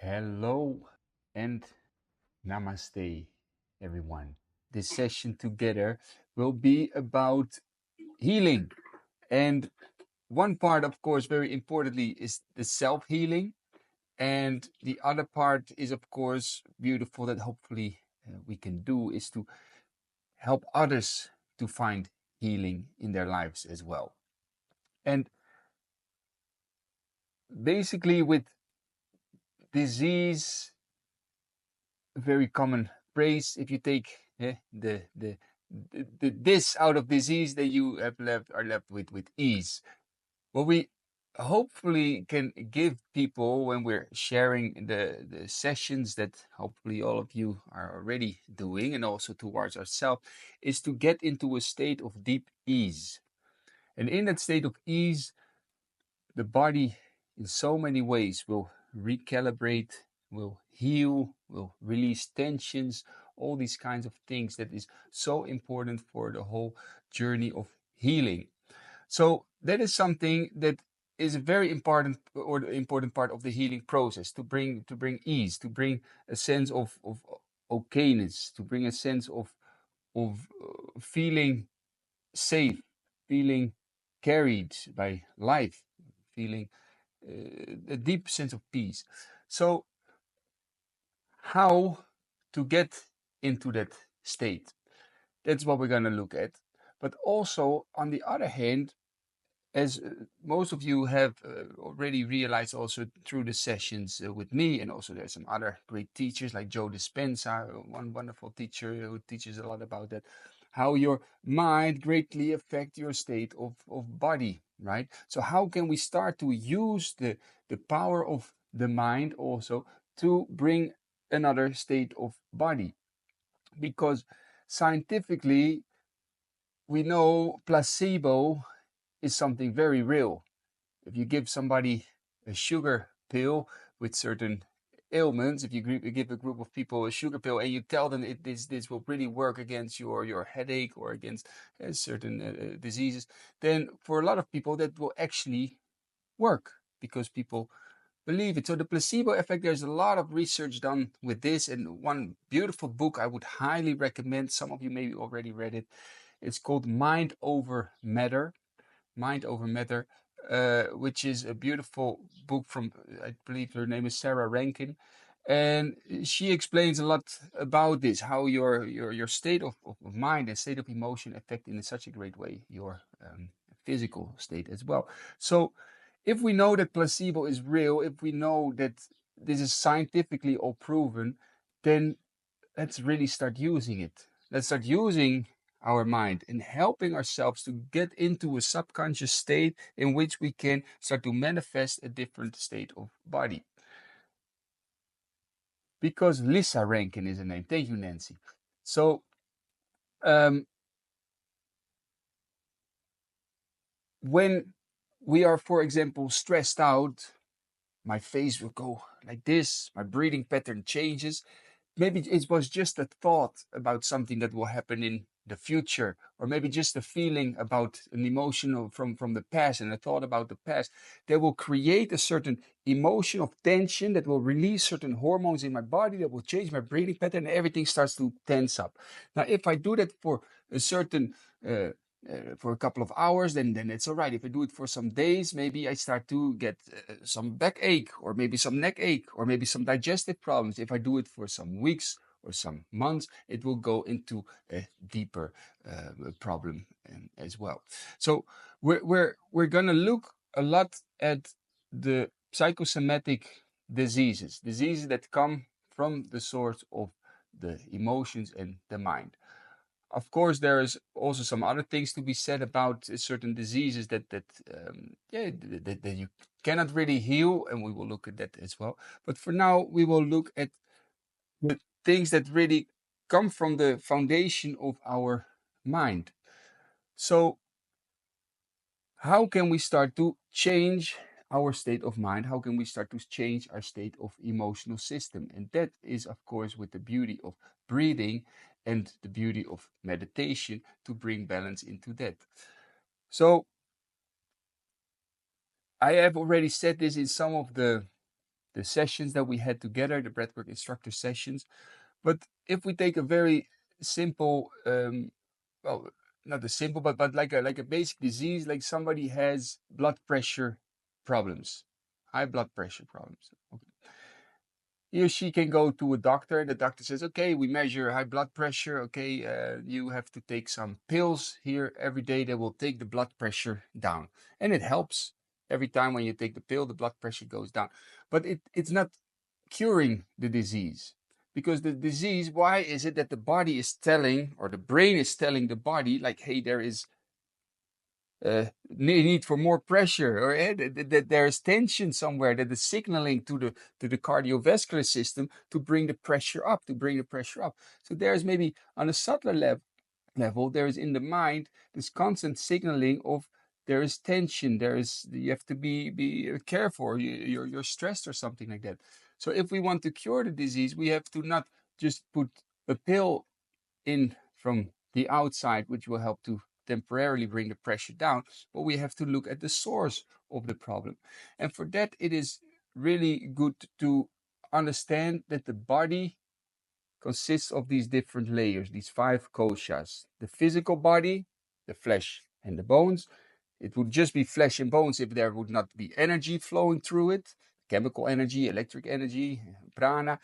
Hello and namaste, everyone. This session together will be about healing. And one part, of course, very importantly, is the self healing. And the other part is, of course, beautiful that hopefully we can do is to help others to find healing in their lives as well. And basically, with disease, very common phrase. If you take the this out of disease, then you are left with ease. What we hopefully can give people when we're sharing the sessions that hopefully all of you are already doing, and also towards ourselves, is to get into a state of deep ease. And in that state of ease, the body in so many ways will recalibrate, will heal, will release tensions, all these kinds of things that is so important for the whole journey of healing. So that is something that is a very important or the important part of the healing process, to bring ease, to bring a sense of okayness, to bring a sense of feeling safe, feeling carried by life, feeling a deep sense of peace. So, how to get into that state? That's what we're going to look at. But also, on the other hand, as most of you have already realized also through the sessions with me, and also there's some other great teachers like Joe Dispenza, one wonderful teacher who teaches a lot about that, how your mind greatly affect your state of body, right? So how can we start to use the power of the mind also to bring another state of body? Because scientifically, we know placebo is something very real. If you give somebody a sugar pill with certain ailments, if you give a group of people a sugar pill and you tell them this will really work against your headache or against certain diseases, then for a lot of people that will actually work because people believe it. So the placebo effect, there's a lot of research done with this, and one beautiful book I would highly recommend. Some of you maybe already read it. It's called Mind Over Matter. Mind Over Matter, which is a beautiful book from, I believe her name is Sarah Rankin. And she explains a lot about this, how your state of mind and state of emotion affect in such a great way your physical state as well. So if we know that placebo is real, if we know that this is scientifically all proven, then let's really start using it. Let's start using our mind and helping ourselves to get into a subconscious state in which we can start to manifest a different state of body. Because Lisa Rankin is a name. Thank you, Nancy. So, um, when we are, for example, stressed out, my face will go like this, my breathing pattern changes. Maybe it was just a thought about something that will happen in the future, or maybe just a feeling about an emotional from the past and a thought about the past. They will create a certain emotion of tension that will release certain hormones in my body that will change my breathing pattern, and everything starts to tense up. Now if I do that for a certain for a couple of hours, then it's all right. If I do it for some days, maybe I start to get some backache, or maybe some neck ache, or maybe some digestive problems. If I do it for some weeks or some months, it will go into a deeper problem as well. So we're gonna look a lot at the psychosomatic diseases that come from the source of the emotions and the mind. Of course, there is also some other things to be said about certain diseases that you cannot really heal, and we will look at that as well. But for now, we will look at the things that really come from the foundation of our mind. So, how can we start to change our state of mind? How can we start to change our state of emotional system? And that is, of course, with the beauty of breathing and the beauty of meditation to bring balance into that. So, I have already said this in some of the the sessions that we had together, the breathwork instructor sessions. But if we take a very simple, well, not a simple, but like a basic disease, like somebody has blood pressure problems, high blood pressure problems. Okay. He or she can go to a doctor, and the doctor says, okay, we measure high blood pressure. Okay, you have to take some pills here every day that will take the blood pressure down. And it helps. Every time when you take the pill, the blood pressure goes down. But it's not curing the disease. Because the disease, why is it that the body is telling, or the brain is telling the body, like, hey, there is need for more pressure, or that there is tension somewhere, that is signaling to the cardiovascular system to bring the pressure up, So there's maybe on a subtler level, there is in the mind this constant signaling of there is tension, you have to be careful, you're stressed or something like that. So if we want to cure the disease, we have to not just put a pill in from the outside, which will help to temporarily bring the pressure down, but we have to look at the source of the problem. And for that, it is really good to understand that the body consists of these different layers, these 5 koshas: the physical body, the flesh and the bones. It would just be flesh and bones if there would not be energy flowing through it, chemical energy, electric energy, prana.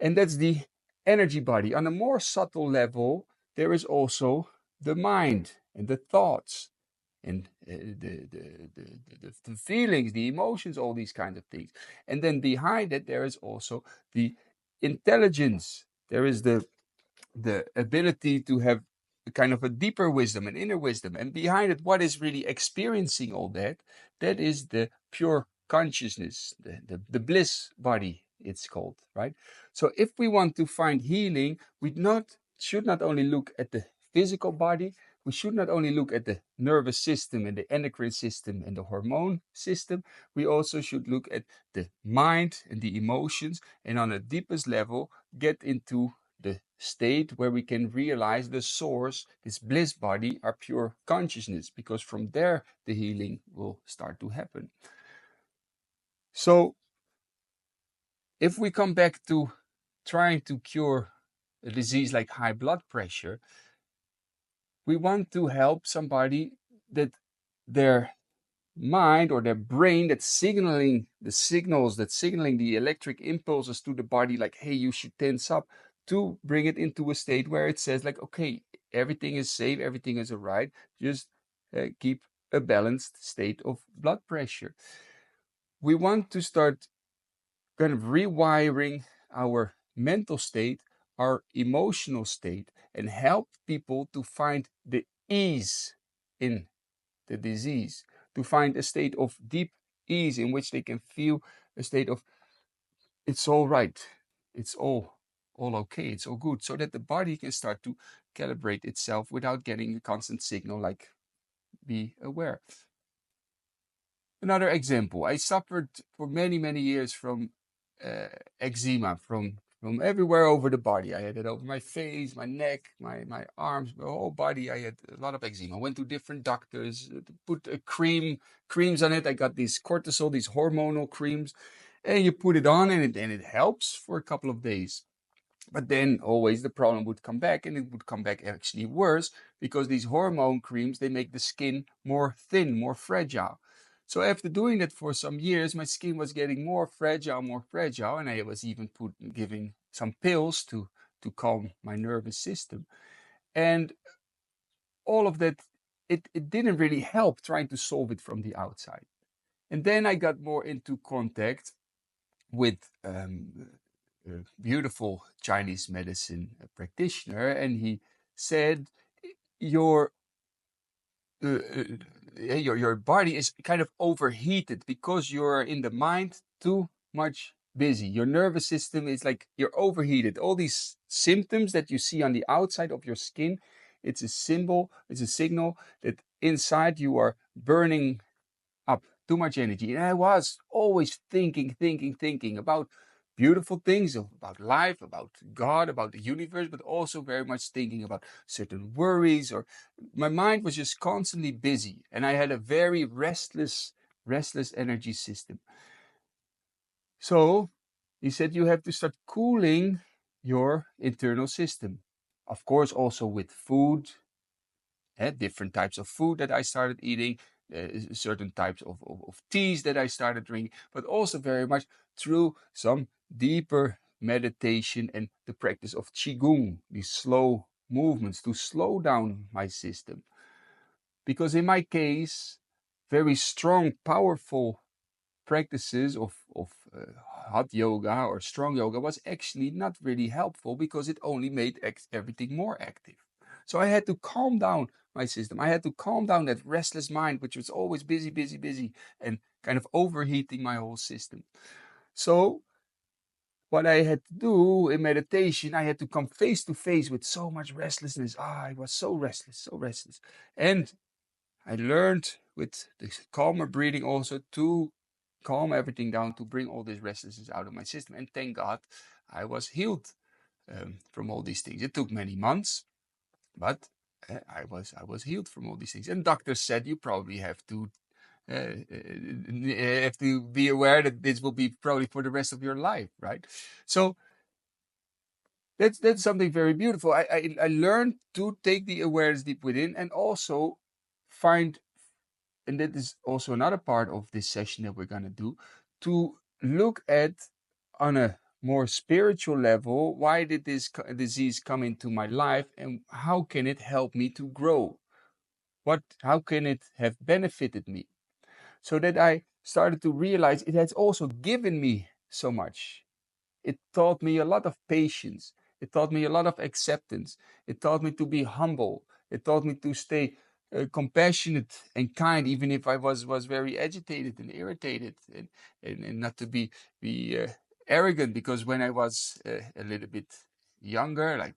And that's the energy body. On a more subtle level, there is also the mind and the thoughts and the feelings, the emotions, all these kinds of things. And then behind it, there is also the intelligence. There is the ability to have a kind of a deeper wisdom, an inner wisdom. And behind it, what is really experiencing all that? That is the pure consciousness, the bliss body, it's called, right? So if we want to find healing, we should not only look at the physical body, we should not only look at the nervous system and the endocrine system and the hormone system, we also should look at the mind and the emotions, and on the deepest level, get into the state where we can realize the source, this bliss body, our pure consciousness, because from there the healing will start to happen. So if we come back to trying to cure a disease like high blood pressure, we want to help somebody that their mind or their brain that's signaling the signals, that's signaling the electric impulses to the body, like, hey, you should tense up, to bring it into a state where it says, like, okay, everything is safe, everything is all right, just keep a balanced state of blood pressure. We want to start kind of rewiring our mental state, our emotional state, and help people to find the ease in the disease, to find a state of deep ease in which they can feel a state of it's all right, it's all okay, it's all good, so that the body can start to calibrate itself without getting a constant signal like be aware. Another example, I suffered for many years from eczema from everywhere over the body. I had it over my face, my neck, my arms, my whole body. I had a lot of eczema. I went to different doctors, put creams on it. I got these cortisol, these hormonal creams, and you put it on, and it helps for a couple of days. But then always the problem would come back, and it would come back actually worse, because these hormone creams, they make the skin more thin, more fragile. So after doing that for some years, my skin was getting more fragile, and I was even giving some pills to calm my nervous system. And all of that, it didn't really help trying to solve it from the outside. And then I got more into contact with a beautiful Chinese medicine practitioner, and he said, your your body is kind of overheated because you're in the mind too much busy. Your nervous system is like you're overheated. All these symptoms that you see on the outside of your skin, it's a signal that inside you are burning up too much energy. And I was always thinking about beautiful things, about life, about God, about the universe, but also very much thinking about certain worries, or my mind was just constantly busy, and I had a very restless energy system. So he said you have to start cooling your internal system. Of course, also with food, different types of food that I started eating, certain types of teas that I started drinking, but also very much through some deeper meditation and the practice of Qigong, these slow movements to slow down my system. Because in my case, very strong, powerful practices of hot yoga or strong yoga was actually not really helpful because it only made everything more active. So I had to calm down my system. I had to calm down that restless mind, which was always busy, busy, busy, and kind of overheating my whole system. So what I had to do in meditation, I had to come face to face with so much restlessness. I was so restless, so restless. And I learned with the calmer breathing also to calm everything down, to bring all this restlessness out of my system. And thank God I was healed from all these things. It took many months, but I was healed from all these things. And doctors said you probably have to be aware that this will be probably for the rest of your life, right? So that's something very beautiful. I learned to take the awareness deep within and also find, and that is also another part of this session that we're going to do, to look at on a more spiritual level, why did this disease come into my life and how can it help me to grow? How can it have benefited me? So that I started to realize it has also given me so much. It taught me a lot of patience. It taught me a lot of acceptance. It taught me to be humble. It taught me to stay compassionate and kind, even if I was very agitated and irritated, and not to be arrogant. Because when I was a little bit younger, like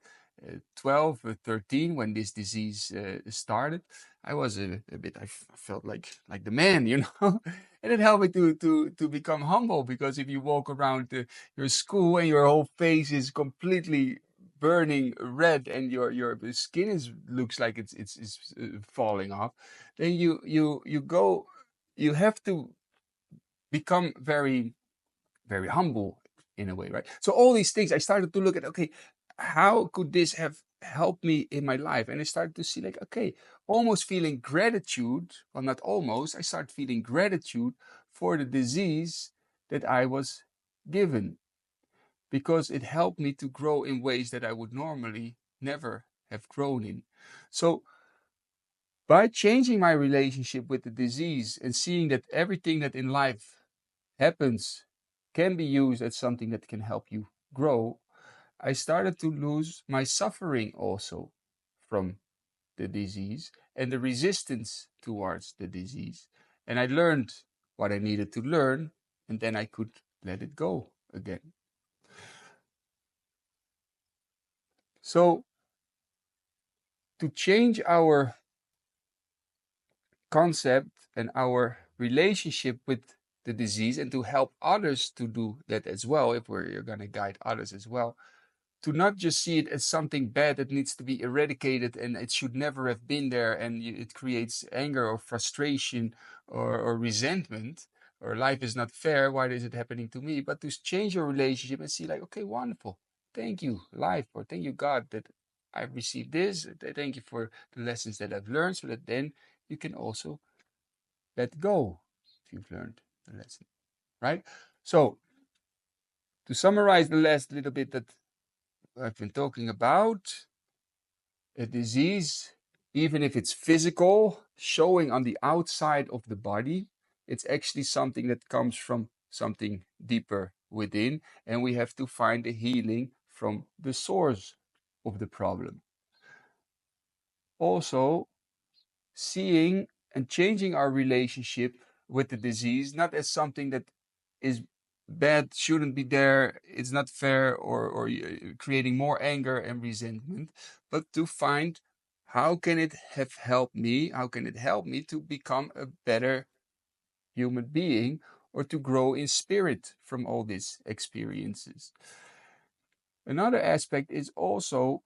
12 or 13, when this disease started, I was a bit. Felt like the man, you know, and it helped me to become humble. Because if you walk around your school and your whole face is completely burning red and your skin is looks like it's falling off, then you have to become very very humble in a way, right? So all these things I started to look at, okay, how could this have helped me in my life? And I started to see, like, okay, almost feeling gratitude, well, not almost, I started feeling gratitude for the disease that I was given, because it helped me to grow in ways that I would normally never have grown in. So by changing my relationship with the disease and seeing that everything that in life happens can be used as something that can help you grow, I started to lose my suffering also from the disease and the resistance towards the disease. And I learned what I needed to learn, and then I could let it go again. So, to change our concept and our relationship with the disease, and to help others to do that as well, if you're going to guide others as well, to not just see it as something bad that needs to be eradicated and it should never have been there, and it creates anger or frustration or resentment, or life is not fair, why is it happening to me? But to change your relationship and see, like, okay, wonderful, thank you life, or thank you God, that I've received this. Thank you for the lessons that I've learned, so that then you can also let go if you've learned the lesson, right? So to summarize the last little bit that I've been talking about, a disease, even if it's physical, showing on the outside of the body, it's actually something that comes from something deeper within, and we have to find the healing from the source of the problem. Also, seeing and changing our relationship with the disease, not as something that is bad, shouldn't be there, it's not fair, or creating more anger and resentment, but to find, how can it have helped me? How can it help me to become a better human being, or to grow in spirit from all these experiences? Another aspect is also,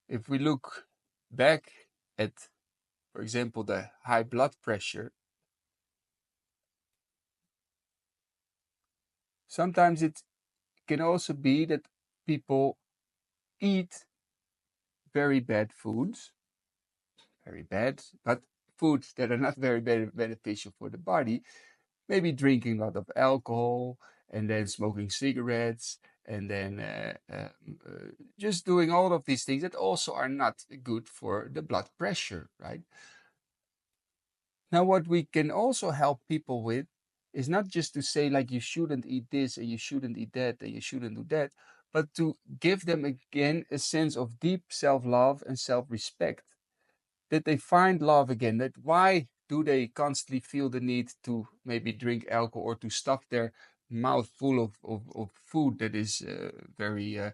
if we look back at, for example, the high blood pressure, Sometimes it can also be that people eat very bad foods, very bad, but foods that are not very beneficial for the body. Maybe drinking a lot of alcohol and then smoking cigarettes and then just doing all of these things that also are not good for the blood pressure, right? Now, what we can also help people with is not just to say, like, you shouldn't eat this and you shouldn't eat that and you shouldn't do that, but to give them again a sense of deep self love and self respect, that they find love again. That why do they constantly feel the need to maybe drink alcohol or to stuff their mouth full of food that is very uh,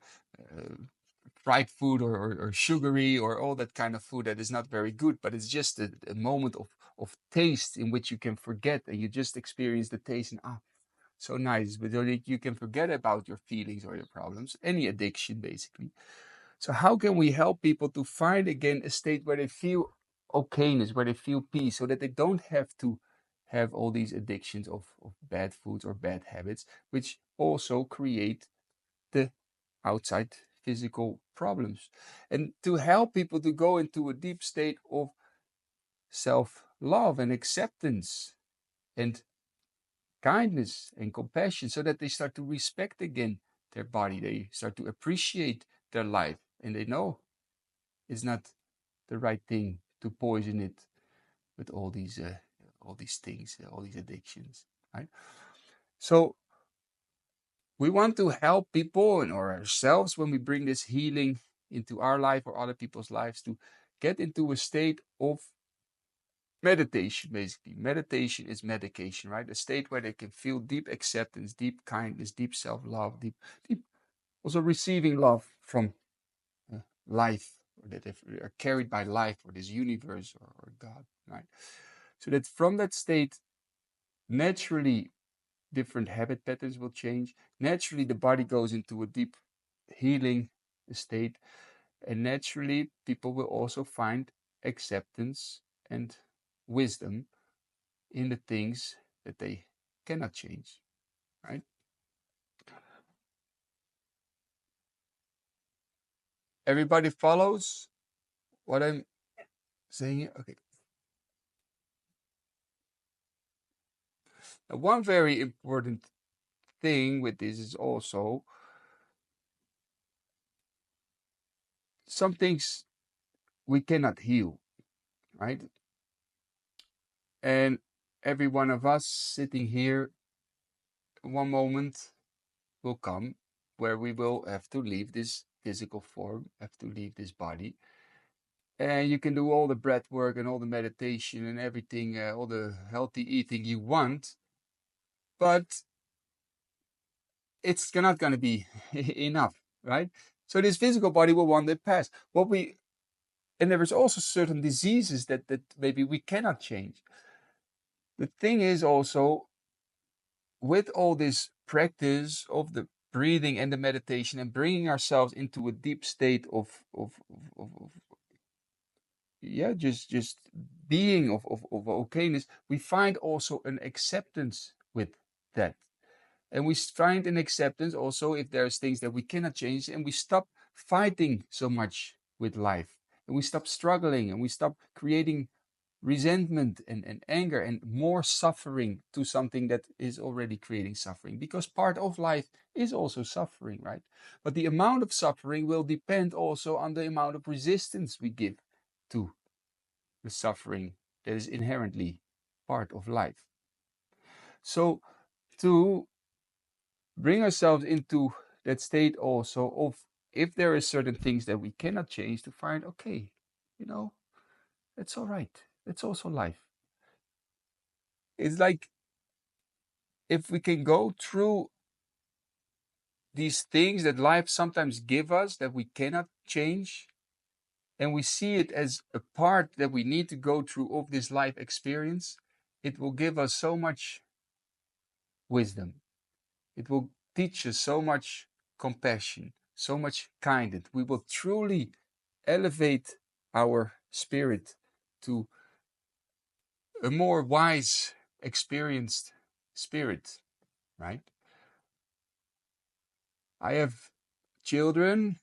fried food or sugary or all that kind of food that is not very good, but it's just a moment of taste in which you can forget and you just experience the taste and so nice, but you can forget about your feelings or your problems, any addiction basically. So how can we help people to find again a state where they feel okayness, where they feel peace, so that they don't have to have all these addictions of bad foods or bad habits, which also create the outside physical problems. And to help people to go into a deep state of self-love and acceptance and kindness and compassion, so that they start to respect again their body, they start to appreciate their life, and they know it's not the right thing to poison it with all these things, all these addictions, right? So we want to help people and or ourselves when we bring this healing into our life or other people's lives to get into a state of meditation. Basically, meditation is medication, right? A state where they can feel deep acceptance, deep kindness, deep self-love, deep also receiving love from life, or that they are carried by life or this universe or God, right? So that from that state, naturally, different habit patterns will change. Naturally, the body goes into a deep healing state. And naturally, people will also find acceptance and wisdom in the things that they cannot change, right? Everybody follows what I'm saying here? Okay. Now, one very important thing with this is also some things we cannot heal, right? And every one of us sitting here, one moment will come where we will have to leave this physical form, have to leave this body. And you can do all the breath work and all the meditation and everything, all the healthy eating you want, but it's not going to be enough, right? So this physical body will one day pass. And there is also certain diseases that maybe we cannot change. The thing is also, with all this practice of the breathing and the meditation and bringing ourselves into a deep state of yeah, just being of okayness, we find also an acceptance with that. And we find an acceptance also if there's things that we cannot change, and we stop fighting so much with life, and we stop struggling, and we stop creating resentment and anger and more suffering to something that is already creating suffering, because part of life is also suffering, right? But the amount of suffering will depend also on the amount of resistance we give to the suffering that is inherently part of life. So to bring ourselves into that state also of, if there is certain things that we cannot change, to find, okay, you know, it's all right, it's also life. It's like, if we can go through these things that life sometimes give us that we cannot change, and we see it as a part that we need to go through of this life experience, it will give us so much wisdom. It will teach us so much compassion, so much kindness. We will truly elevate our spirit to a more wise, experienced spirit, right? I have children,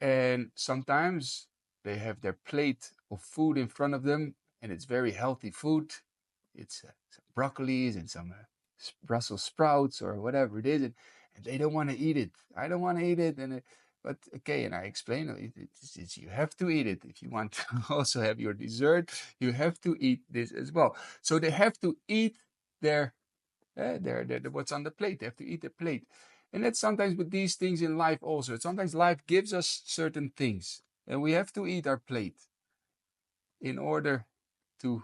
and sometimes they have their plate of food in front of them, and it's very healthy food. It's some broccolis and some Brussels sprouts or whatever it is, and they don't want to eat it. I don't want to eat it, but okay, and I explain you have to eat it if you want to also have your dessert. You have to eat this as well. So they have to eat their what's on the plate. They have to eat the plate. And that's sometimes with these things in life also. Sometimes life gives us certain things, and we have to eat our plate in order to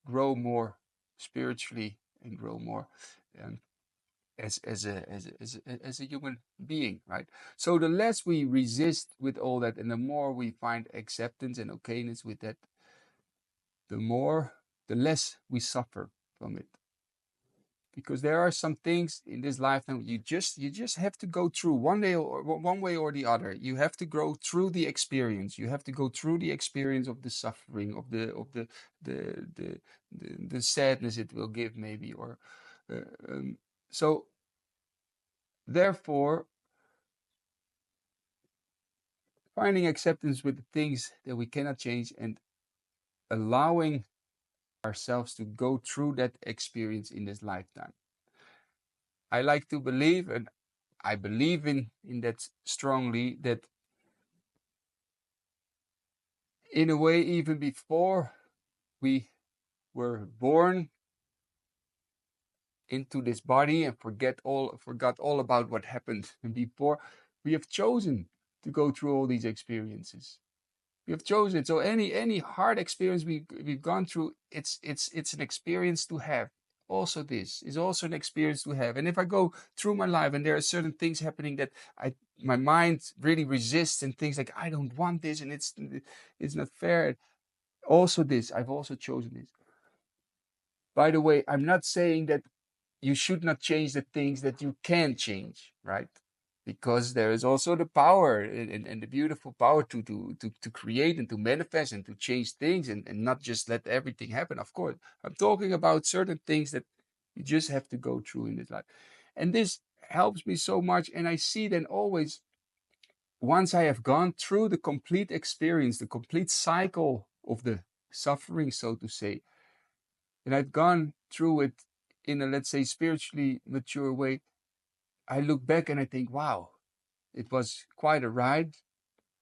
grow more spiritually and grow more um, as a human being, right? So the less we resist with all that, and the more we find acceptance and okayness with that, the less we suffer from it. Because there are some things in this lifetime you just have to go through one way or the other. You have to go through the experience. You have to go through the experience of the suffering, the the the sadness it will give, maybe, or uh, um, so therefore finding acceptance with the things that we cannot change and allowing ourselves to go through that experience in this lifetime. I like to believe, and I believe in that strongly, that in a way, even before we were born into this body and forgot all about what happened before, we have chosen to go through all these experiences. We have chosen. So any hard experience we've gone through, it's an experience to have. Also, this is also an experience to have. And if I go through my life and there are certain things happening that my mind really resists, and things like I don't want this and it's not fair. Also, this I've also chosen this. By the way, I'm not saying that you should not change the things that you can change, right? Because there is also the power and the beautiful power to create and to manifest and to change things, and not just let everything happen. Of course, I'm talking about certain things that you just have to go through in this life. And this helps me so much. And I see then always, once I have gone through the complete experience, the complete cycle of the suffering, so to say, and I've gone through it in a, let's say, spiritually mature way, I look back and I think, wow, it was quite a ride,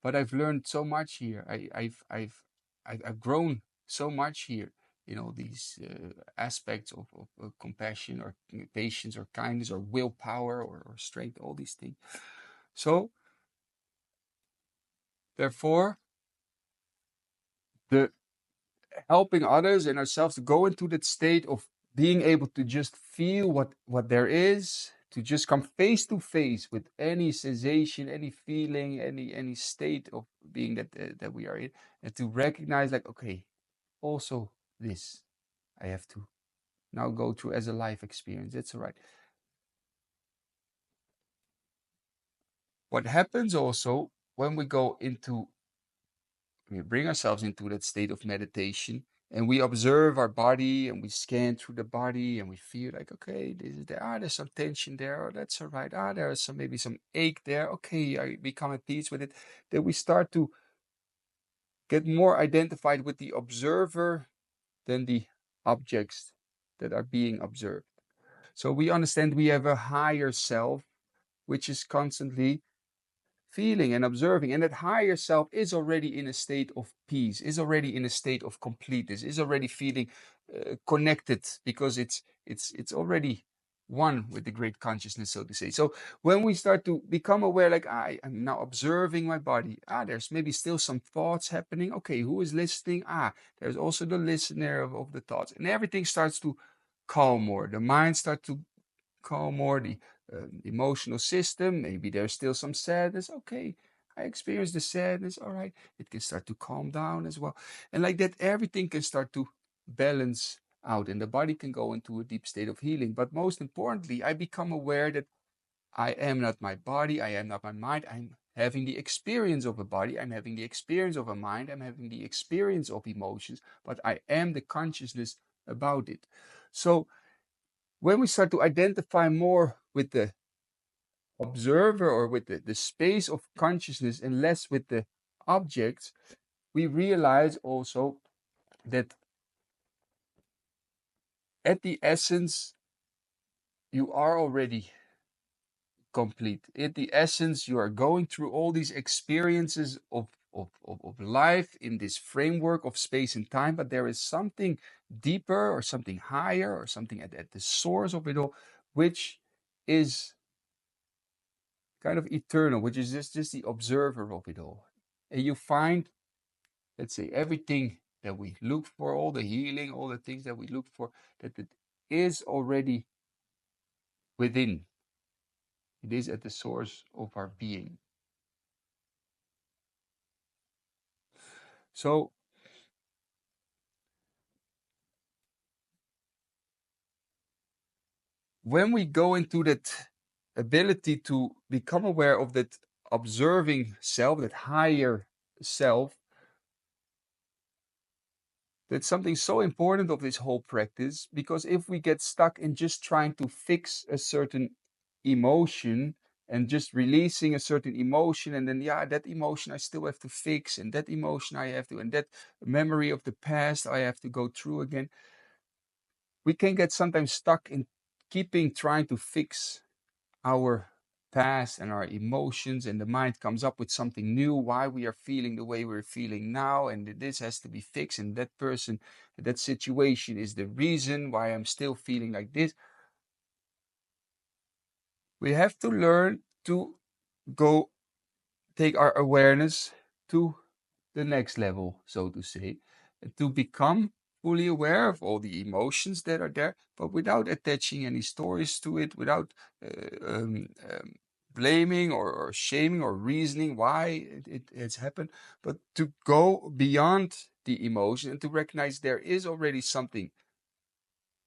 but I've learned so much here. I've grown so much here. These aspects of compassion or patience or kindness or willpower or strength, all these things. So therefore, the helping others and ourselves to go into that state of being able to just feel what there is, to just come face to face with any sensation, any feeling, any state of being that we are in, and to recognize, like, okay, also this I have to now go through as a life experience. That's all right. What happens also when we bring ourselves into that state of meditation, and we observe our body and we scan through the body and we feel like, okay, there's some tension there, or that's all right, there's maybe some ache there, okay, I become at peace with it. Then we start to get more identified with the observer than the objects that are being observed. So we understand we have a higher self which is constantly feeling and observing, and that higher self is already in a state of peace, is already in a state of completeness, is already feeling connected, because it's already one with the great consciousness, so to say. So when we start to become aware, like, I am now observing my body, there's maybe still some thoughts happening, okay, who is listening? There's also the listener of the thoughts, and everything starts to calm more, the mind starts to calm more, the emotional system. Maybe there's still some sadness. Okay, I experience the sadness. All right, it can start to calm down as well. And like that, everything can start to balance out, and the body can go into a deep state of healing. But most importantly, I become aware that I am not my body, I am not my mind. I'm having the experience of a body, I'm having the experience of a mind, I'm having the experience of emotions, but I am the consciousness about it. So when we start to identify more with the observer or with the space of consciousness and less with the objects, we realize also that at the essence, you are already complete. At the essence, you are going through all these experiences of life in this framework of space and time, but there is something deeper or something higher or something at the source of it all, which is kind of eternal, which is just the observer of it all. And you find, let's say, everything that we look for, all the healing, all the things that we look for, that it is already within. It is at the source of our being. So when we go into that ability to become aware of that observing self, that higher self, that's something so important of this whole practice. Because if we get stuck in just trying to fix a certain emotion and just releasing a certain emotion, and then, yeah, that emotion I still have to fix, and that emotion I have to, and that memory of the past I have to go through again, we can get sometimes stuck in keeping trying to fix our past and our emotions, and the mind comes up with something new why we are feeling the way we're feeling now, and this has to be fixed, and that person, that situation is the reason why I'm still feeling like this. We have to learn to go take our awareness to the next level, so to say, to become fully aware of all the emotions that are there, but without attaching any stories to it, without blaming or shaming or reasoning why it has happened, but to go beyond the emotion and to recognize there is already something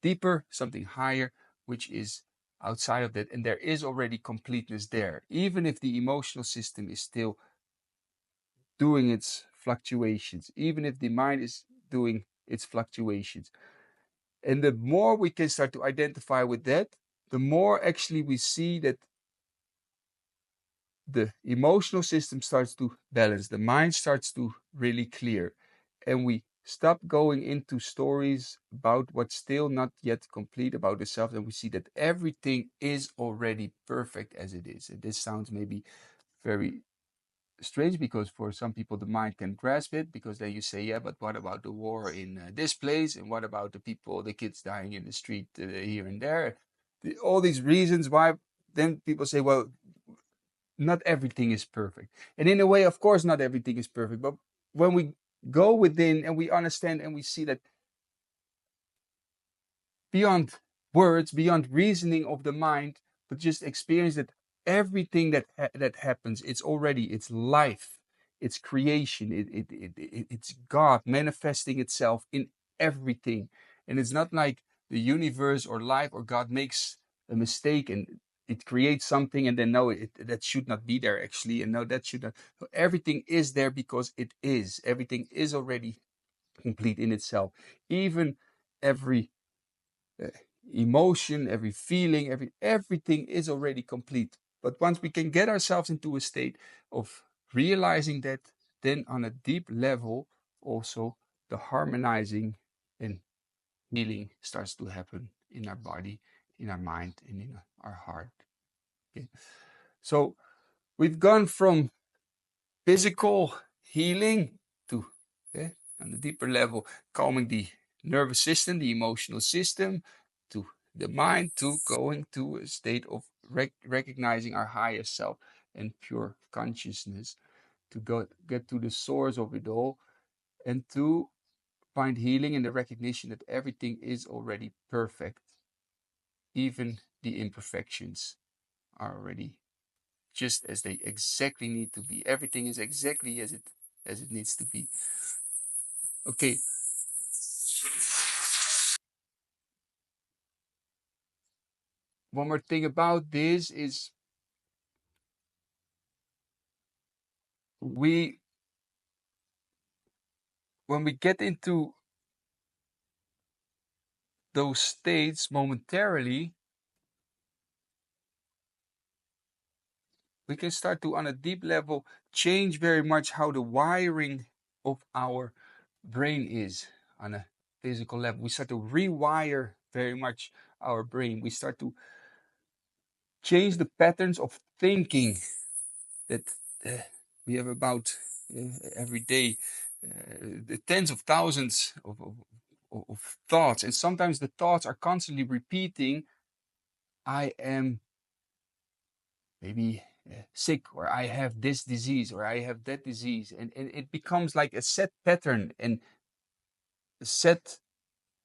deeper, something higher, which is outside of that, and there is already completeness there, even if the emotional system is still doing its fluctuations, even if the mind is doing its fluctuations. And the more we can start to identify with that, the more actually we see that the emotional system starts to balance, the mind starts to really clear, and we stop going into stories about what's still not yet complete about the self, and we see that everything is already perfect as it is. And this sounds maybe very strange, because for some people the mind can grasp it, because then you say, yeah, but what about the war in this place, and what about the people, the kids dying in the street here and there, all these reasons why. Then people say, well, not everything is perfect, and in a way, of course, not everything is perfect, but when we go within and we understand and we see that beyond words, beyond reasoning of the mind, but just experience that everything that happens, it's already, it's life, it's creation, it's God manifesting itself in everything. And it's not like the universe or life or God makes a mistake and it creates something and then no, that should not be there actually, and no, that should not. So everything is there because it is. Everything is already complete in itself. Even every uh, emotion, every feeling, everything is already complete. But once we can get ourselves into a state of realizing that, then on a deep level, also the harmonizing and healing starts to happen in our body, in our mind, and in our heart. Okay. So we've gone from physical healing to, on the deeper level, calming the nervous system, the emotional system, to the mind, to going to a state of recognizing our higher self and pure consciousness, to go get to the source of it all, and to find healing in the recognition that everything is already perfect. Even the imperfections are already just as they exactly need to be. Everything is exactly as it needs to be. Okay, one more thing about this is we when we get into those states momentarily, We can start to, on a deep level, change very much how the wiring of our brain is on a physical level. We start to rewire very much our brain. We start to change the patterns of thinking that uh, we have about every day, the tens of thousands of thoughts. And sometimes the thoughts are constantly repeating, I am maybe sick, or I have this disease, or I have that disease. And it becomes like a set pattern and a set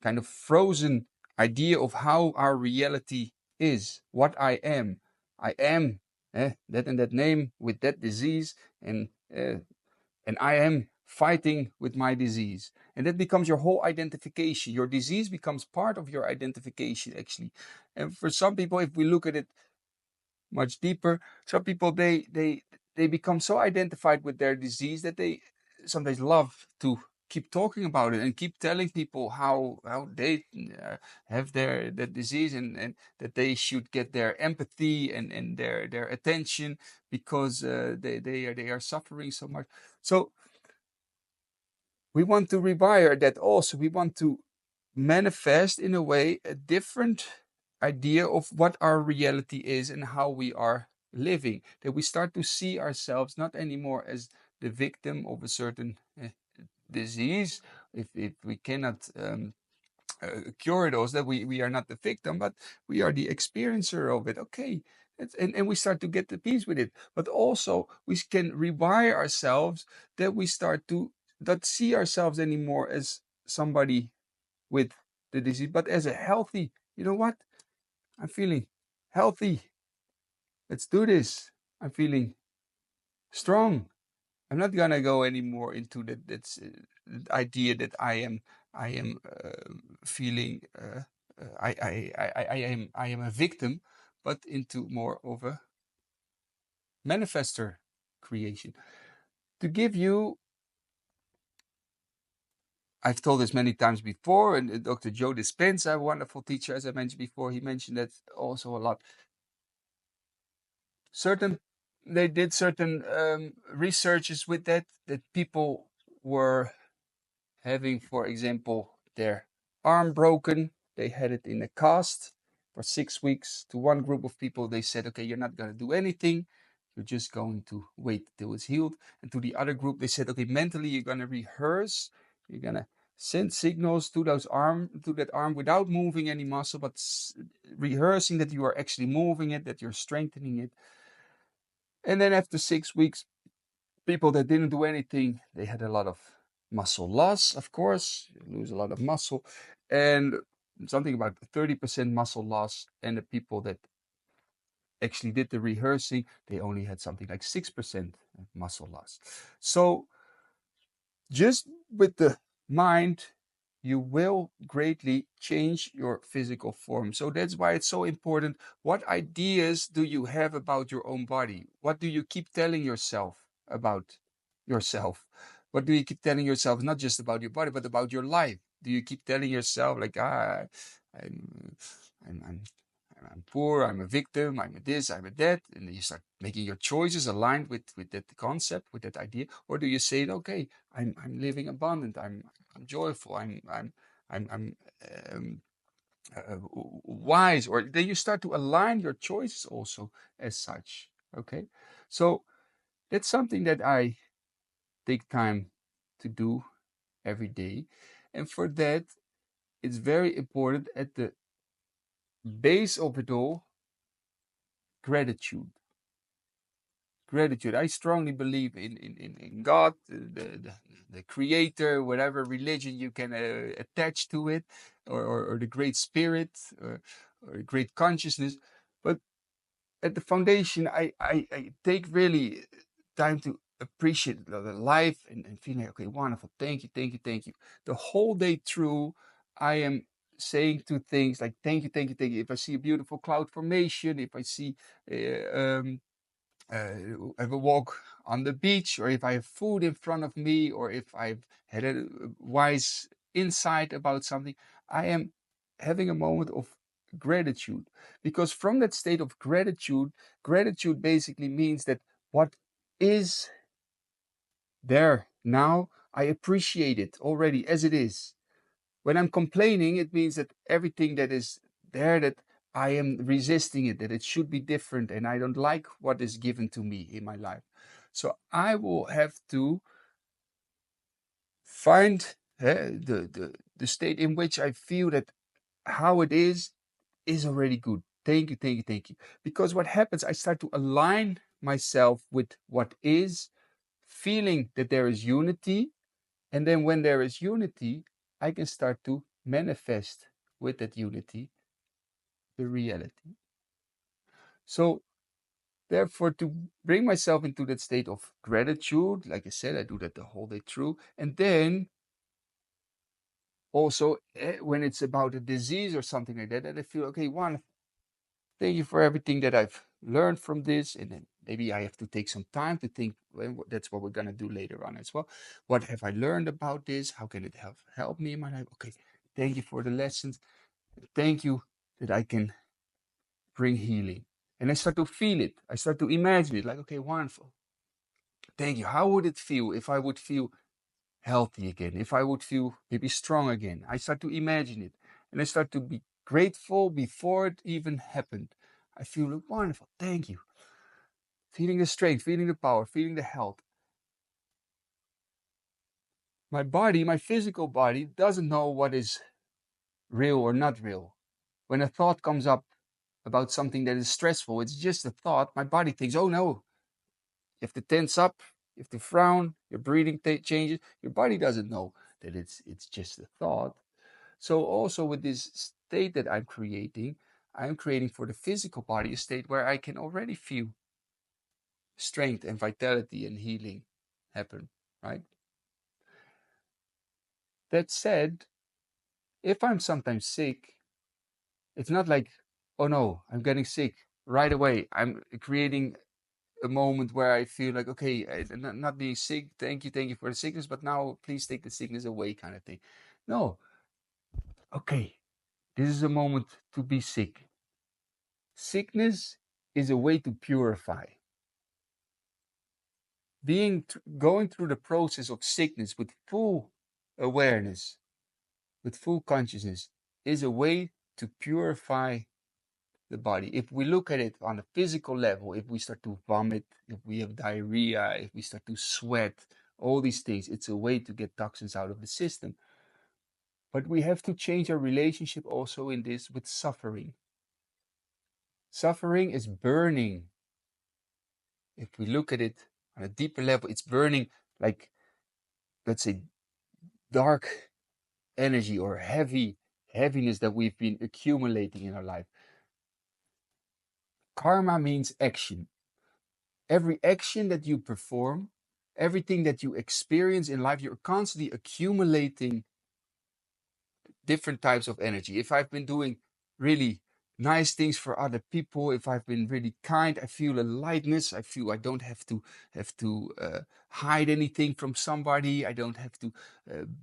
kind of frozen idea of how our reality is, what I am. I am that and that name with that disease, and uh, and I am fighting with my disease. And that becomes your whole identification. Your disease becomes part of your identification, actually. And for some people, if we look at it much deeper, some people they become so identified with their disease that they sometimes love to keep talking about it and keep telling people how they have that disease, and that they should get their empathy and their attention because they are suffering so much. So we want to rewire that also. We want to manifest in a way a different idea of what our reality is and how we are living. That we start to see ourselves not anymore as the victim of a certain disease. If we cannot cure those, that we are not the victim, but we are the experiencer of it. Okay. And we start to get the peace with it. But also we can rewire ourselves, that we start to not see ourselves anymore as somebody with the disease, but as a healthy, you know what? I'm feeling healthy. Let's do this. I'm feeling strong. I'm not gonna go anymore into that idea that I am feeling I am a victim, but into more of a manifester creation. To give you, I've told this many times before, and Dr. Joe Dispenza, a wonderful teacher, as I mentioned before, he mentioned that also a lot. They did certain researches with that people were having, for example, their arm broken. They had it in a cast for 6 weeks. To one group of people, they said, okay, you're not going to do anything. You're just going to wait till it's healed. And to the other group, they said, okay, mentally, you're going to rehearse. You're going to send signals to that arm without moving any muscle, but rehearsing that you are actually moving it, that you're strengthening it. And then after 6 weeks, people that didn't do anything, they had a lot of muscle loss, of course. You lose a lot of muscle, and something about 30% muscle loss. And the people that actually did the rehearsing, they only had something like 6% muscle loss. So just with the mind, you will greatly change your physical form. So that's why it's so important. What ideas do you have about your own body? What do you keep telling yourself about yourself? What do you keep telling yourself, not just about your body, but about your life? Do you keep telling yourself like, I'm, I'm, I'm, I'm poor, I'm a victim, I'm a this, I'm a that, and then you start making your choices aligned with that concept, with that idea? Or do you say, okay, I'm living abundant, I'm joyful, I'm wise? Or then you start to align your choices also as such. Okay, so that's something that I take time to do every day, and for that, it's very important at the base of it all, gratitude. Gratitude. I strongly believe in God, the creator, whatever religion you can attach to it, or the great spirit, or great consciousness. But at the foundation, I take really time to appreciate the life, and feeling, okay, wonderful. Thank you, thank you, thank you. The whole day through, I am saying two things like thank you, thank you, thank you. If I see a beautiful cloud formation, if I see have a walk on the beach, or if I have food in front of me, or if I've had a wise insight about something, I am having a moment of gratitude. Because from that state of gratitude, gratitude basically means that what is there now, I appreciate it already as it is. When I'm complaining, it means that everything that is there, that I am resisting it, that it should be different, and I don't like what is given to me in my life. So I will have to find the state in which I feel that how it is already good. Thank you, thank you, thank you. Because what happens, I start to align myself with what is, feeling that there is unity. And then when there is unity, I can start to manifest with that unity the reality. So, therefore, to bring myself into that state of gratitude, like I said, I do that the whole day through. And then also, when it's about a disease or something like that, that I feel, okay, one, thank you for everything that I've learned from this. And then maybe I have to take some time to think. Well, that's what we're going to do later on as well. What have I learned about this? How can it help me in my life? Okay, thank you for the lessons. Thank you that I can bring healing. And I start to feel it. I start to imagine it like, okay, wonderful. Thank you. How would it feel if I would feel healthy again? If I would feel maybe strong again? I start to imagine it. And I start to be grateful before it even happened. I feel like, wonderful. Thank you. Feeling the strength, feeling the power, feeling the health. My body, my physical body, doesn't know what is real or not real. When a thought comes up about something that is stressful, it's just a thought. My body thinks, oh no, you have to tense up, you have to frown, your breathing changes. Your body doesn't know that it's just a thought. So also with this state that I'm creating for the physical body a state where I can already feel strength and vitality and healing happen, right? That said, if I'm sometimes sick, it's not like, oh no, I'm getting sick right away. I'm creating a moment where I feel like, okay, not being sick, thank you for the sickness, but now please take the sickness away, kind of thing. No, okay, this is a moment to be sick. Sickness is a way to purify. Going through the process of sickness with full awareness, with full consciousness, is a way to purify the body. If we look at it on a physical level, if we start to vomit, if we have diarrhea, if we start to sweat, all these things, it's a way to get toxins out of the system. But we have to change our relationship also in this with suffering. Suffering is burning. If we look at it on a deeper level, it's burning like, let's say, dark energy or heaviness that we've been accumulating in our life. Karma means action. Every action that you perform, everything that you experience in life, you're constantly accumulating different types of energy. If I've been doing really nice things for other people, if I've been really kind, I feel a lightness. I feel I don't have to hide anything from somebody. I don't have to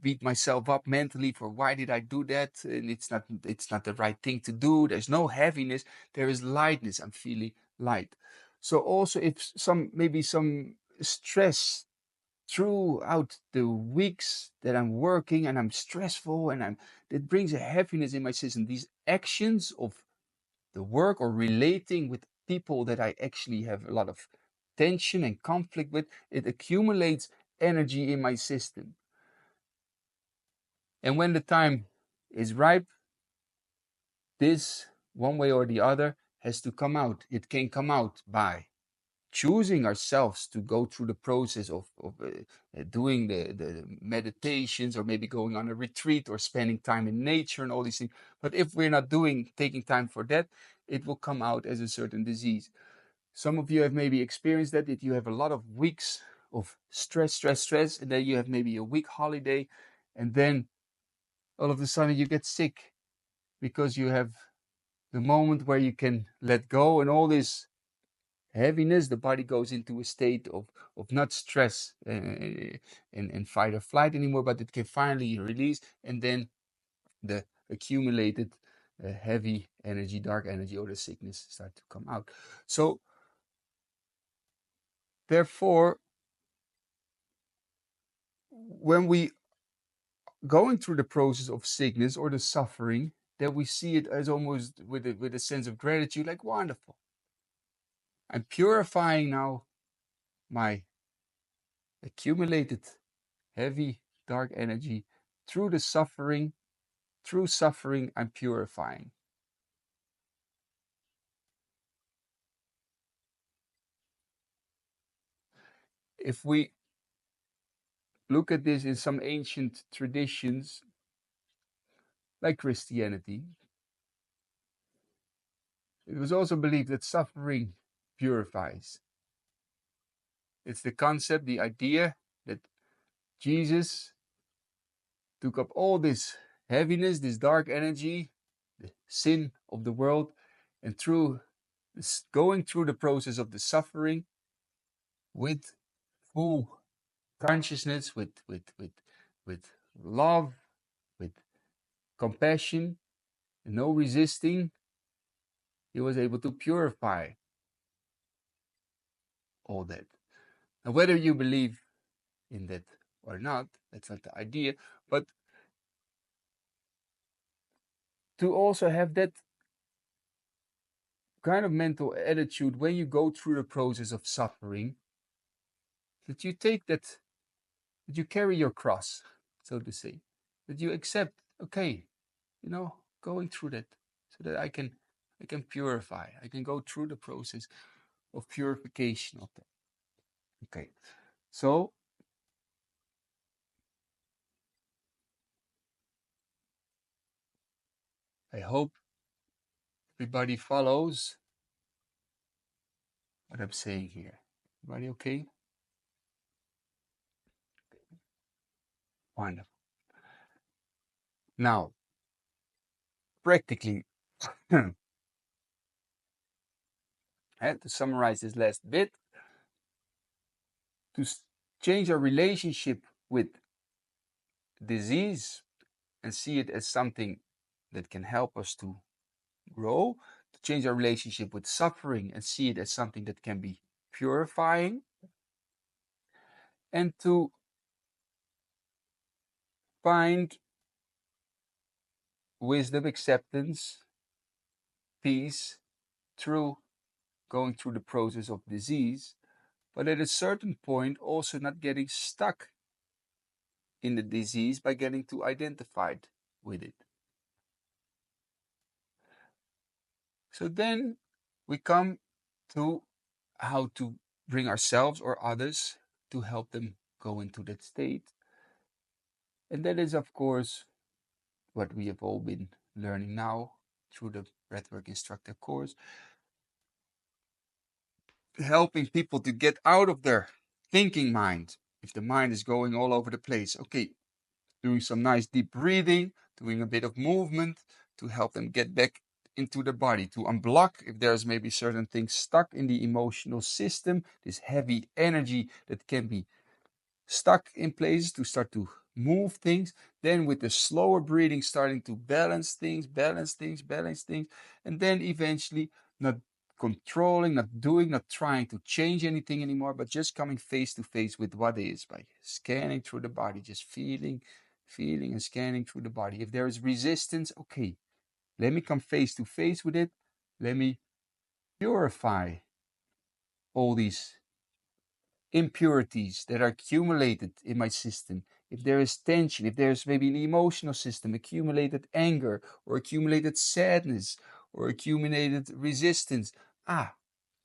beat myself up mentally for why did I do that, and it's not the right thing to do. There's no heaviness. There is lightness. I'm feeling light. So also if maybe some stress throughout the weeks that I'm working and I'm stressful and it brings a heaviness in my system. These actions of the work or relating with people that I actually have a lot of tension and conflict with, it accumulates energy in my system. And when the time is ripe, this one way or the other has to come out. It can come out by choosing ourselves to go through the process of doing the meditations or maybe going on a retreat or spending time in nature and all these things. But if we're not taking time for that, it will come out as a certain disease. Some of you have maybe experienced that you have a lot of weeks of stress, and then you have maybe a week holiday, and then all of a sudden you get sick because you have the moment where you can let go and all this heaviness, the body goes into a state of not stress and fight or flight anymore, but it can finally release, and then the accumulated heavy energy, dark energy, or the sickness start to come out. So therefore, when we going through the process of sickness or the suffering, that we see it as almost with a sense of gratitude, like wonderful. I'm purifying now my accumulated heavy dark energy through the suffering. Through suffering, I'm purifying. If we look at this in some ancient traditions, like Christianity, it was also believed that suffering purifies. It's the concept, the idea that Jesus took up all this heaviness, this dark energy, the sin of the world, and through this, going through the process of the suffering with full consciousness, with love, with compassion, and no resisting, he was able to purify all that. Now, whether you believe in that or not, that's not the idea, but to also have that kind of mental attitude when you go through the process of suffering, that you take that you carry your cross, so to say, that you accept, okay, going through that, so that I can purify, I can go through the process of purification of that. Okay, so I hope everybody follows what I'm saying here. Everybody okay? Wonderful. Now, practically, to summarize this last bit, to change our relationship with disease and see it as something that can help us to grow, to change our relationship with suffering and see it as something that can be purifying, and to find wisdom, acceptance, peace through going through the process of disease, but at a certain point also not getting stuck in the disease by getting too identified with it. So then we come to how to bring ourselves or others to help them go into that state. And that is, of course, what we have all been learning now through the Breathwork Instructor course, helping people to get out of their thinking mind. If the mind is going all over the place, okay, doing some nice deep breathing, doing a bit of movement to help them get back into the body, to unblock if there's maybe certain things stuck in the emotional system, this heavy energy that can be stuck in places, to start to move things. Then with the slower breathing, starting to balance things, and then eventually not controlling, not doing, not trying to change anything anymore, but just coming face to face with what is by scanning through the body, just feeling and scanning through the body. If there is resistance, okay, let me come face to face with it. Let me purify all these impurities that are accumulated in my system. If there is tension, if there's maybe an emotional system, accumulated anger or accumulated sadness or accumulated resistance,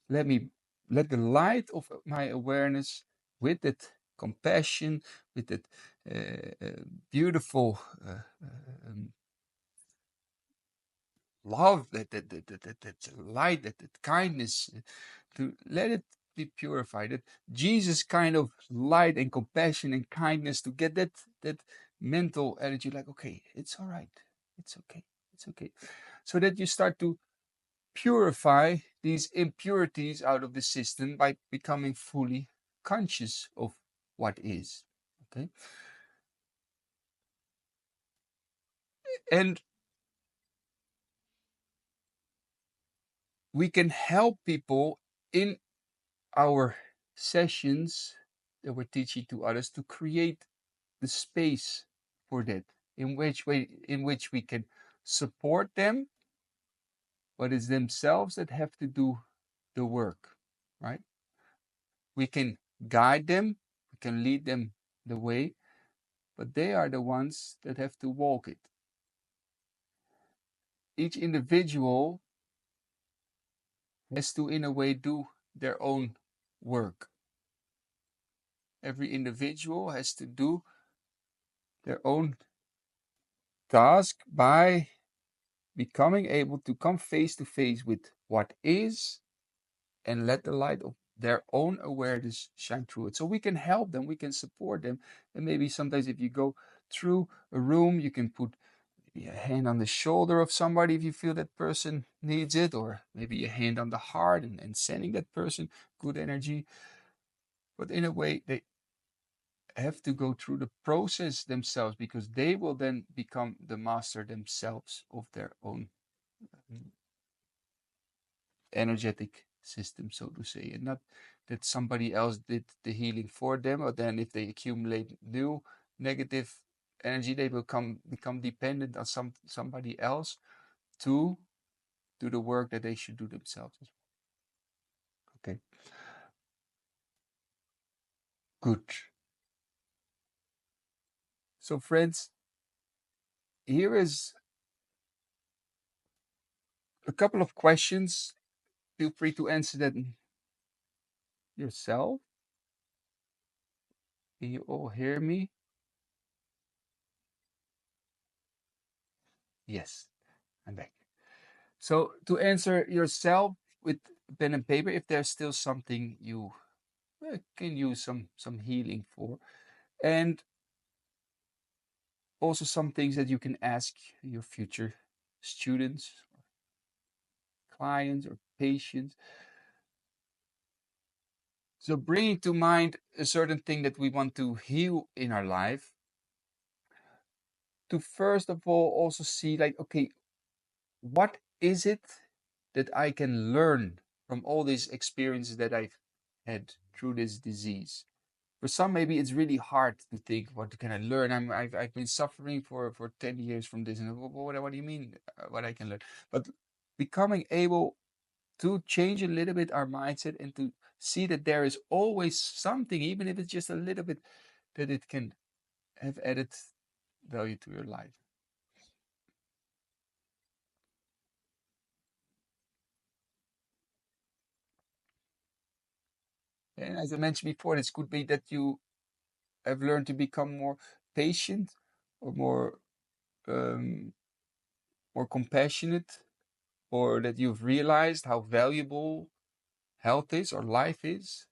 let me let the light of my awareness, with that compassion, with that beautiful love, that light, that kindness, to let it be purified. That Jesus kind of light and compassion and kindness, to get that mental attitude, like, okay, it's all right, it's okay, it's okay, so that you start to purify these impurities out of the system by becoming fully conscious of what is. Okay, and we can help people in our sessions that we're teaching to others to create the space for that, in which we can support them, but it's themselves that have to do the work, right? We can guide them, we can lead them the way, but they are the ones that have to walk it. Each individual has to, in a way, do their own work. Every individual has to do their own task by becoming able to come face to face with what is and let the light of their own awareness shine through it. So we can help them, we can support them. And maybe sometimes if you go through a room, you can put maybe a hand on the shoulder of somebody if you feel that person needs it, or maybe a hand on the heart and sending that person good energy. But in a way, they have to go through the process themselves because they will then become the master themselves of their own energetic system, so to say, and not that somebody else did the healing for them, or then if they accumulate new negative energy, they will become dependent on somebody else to do the work that they should do themselves as well. Okay, good. So friends, here is a couple of questions. Feel free to answer them yourself. Can you all hear me? Yes, I'm back. So to answer yourself with pen and paper, if there's still something you can use some healing for, and also some things that you can ask your future students, clients, or patients. So bringing to mind a certain thing that we want to heal in our life, to first of all also see like, okay, what is it that I can learn from all these experiences that I've had through this disease? For some, maybe it's really hard to think, what can I learn? I've been suffering for 10 years from this. And what do you mean, what I can learn? But becoming able to change a little bit our mindset and to see that there is always something, even if it's just a little bit, that it can have added value to your life. And as I mentioned before, this could be that you have learned to become more patient, or um, more compassionate, or that you've realized how valuable health is or life is.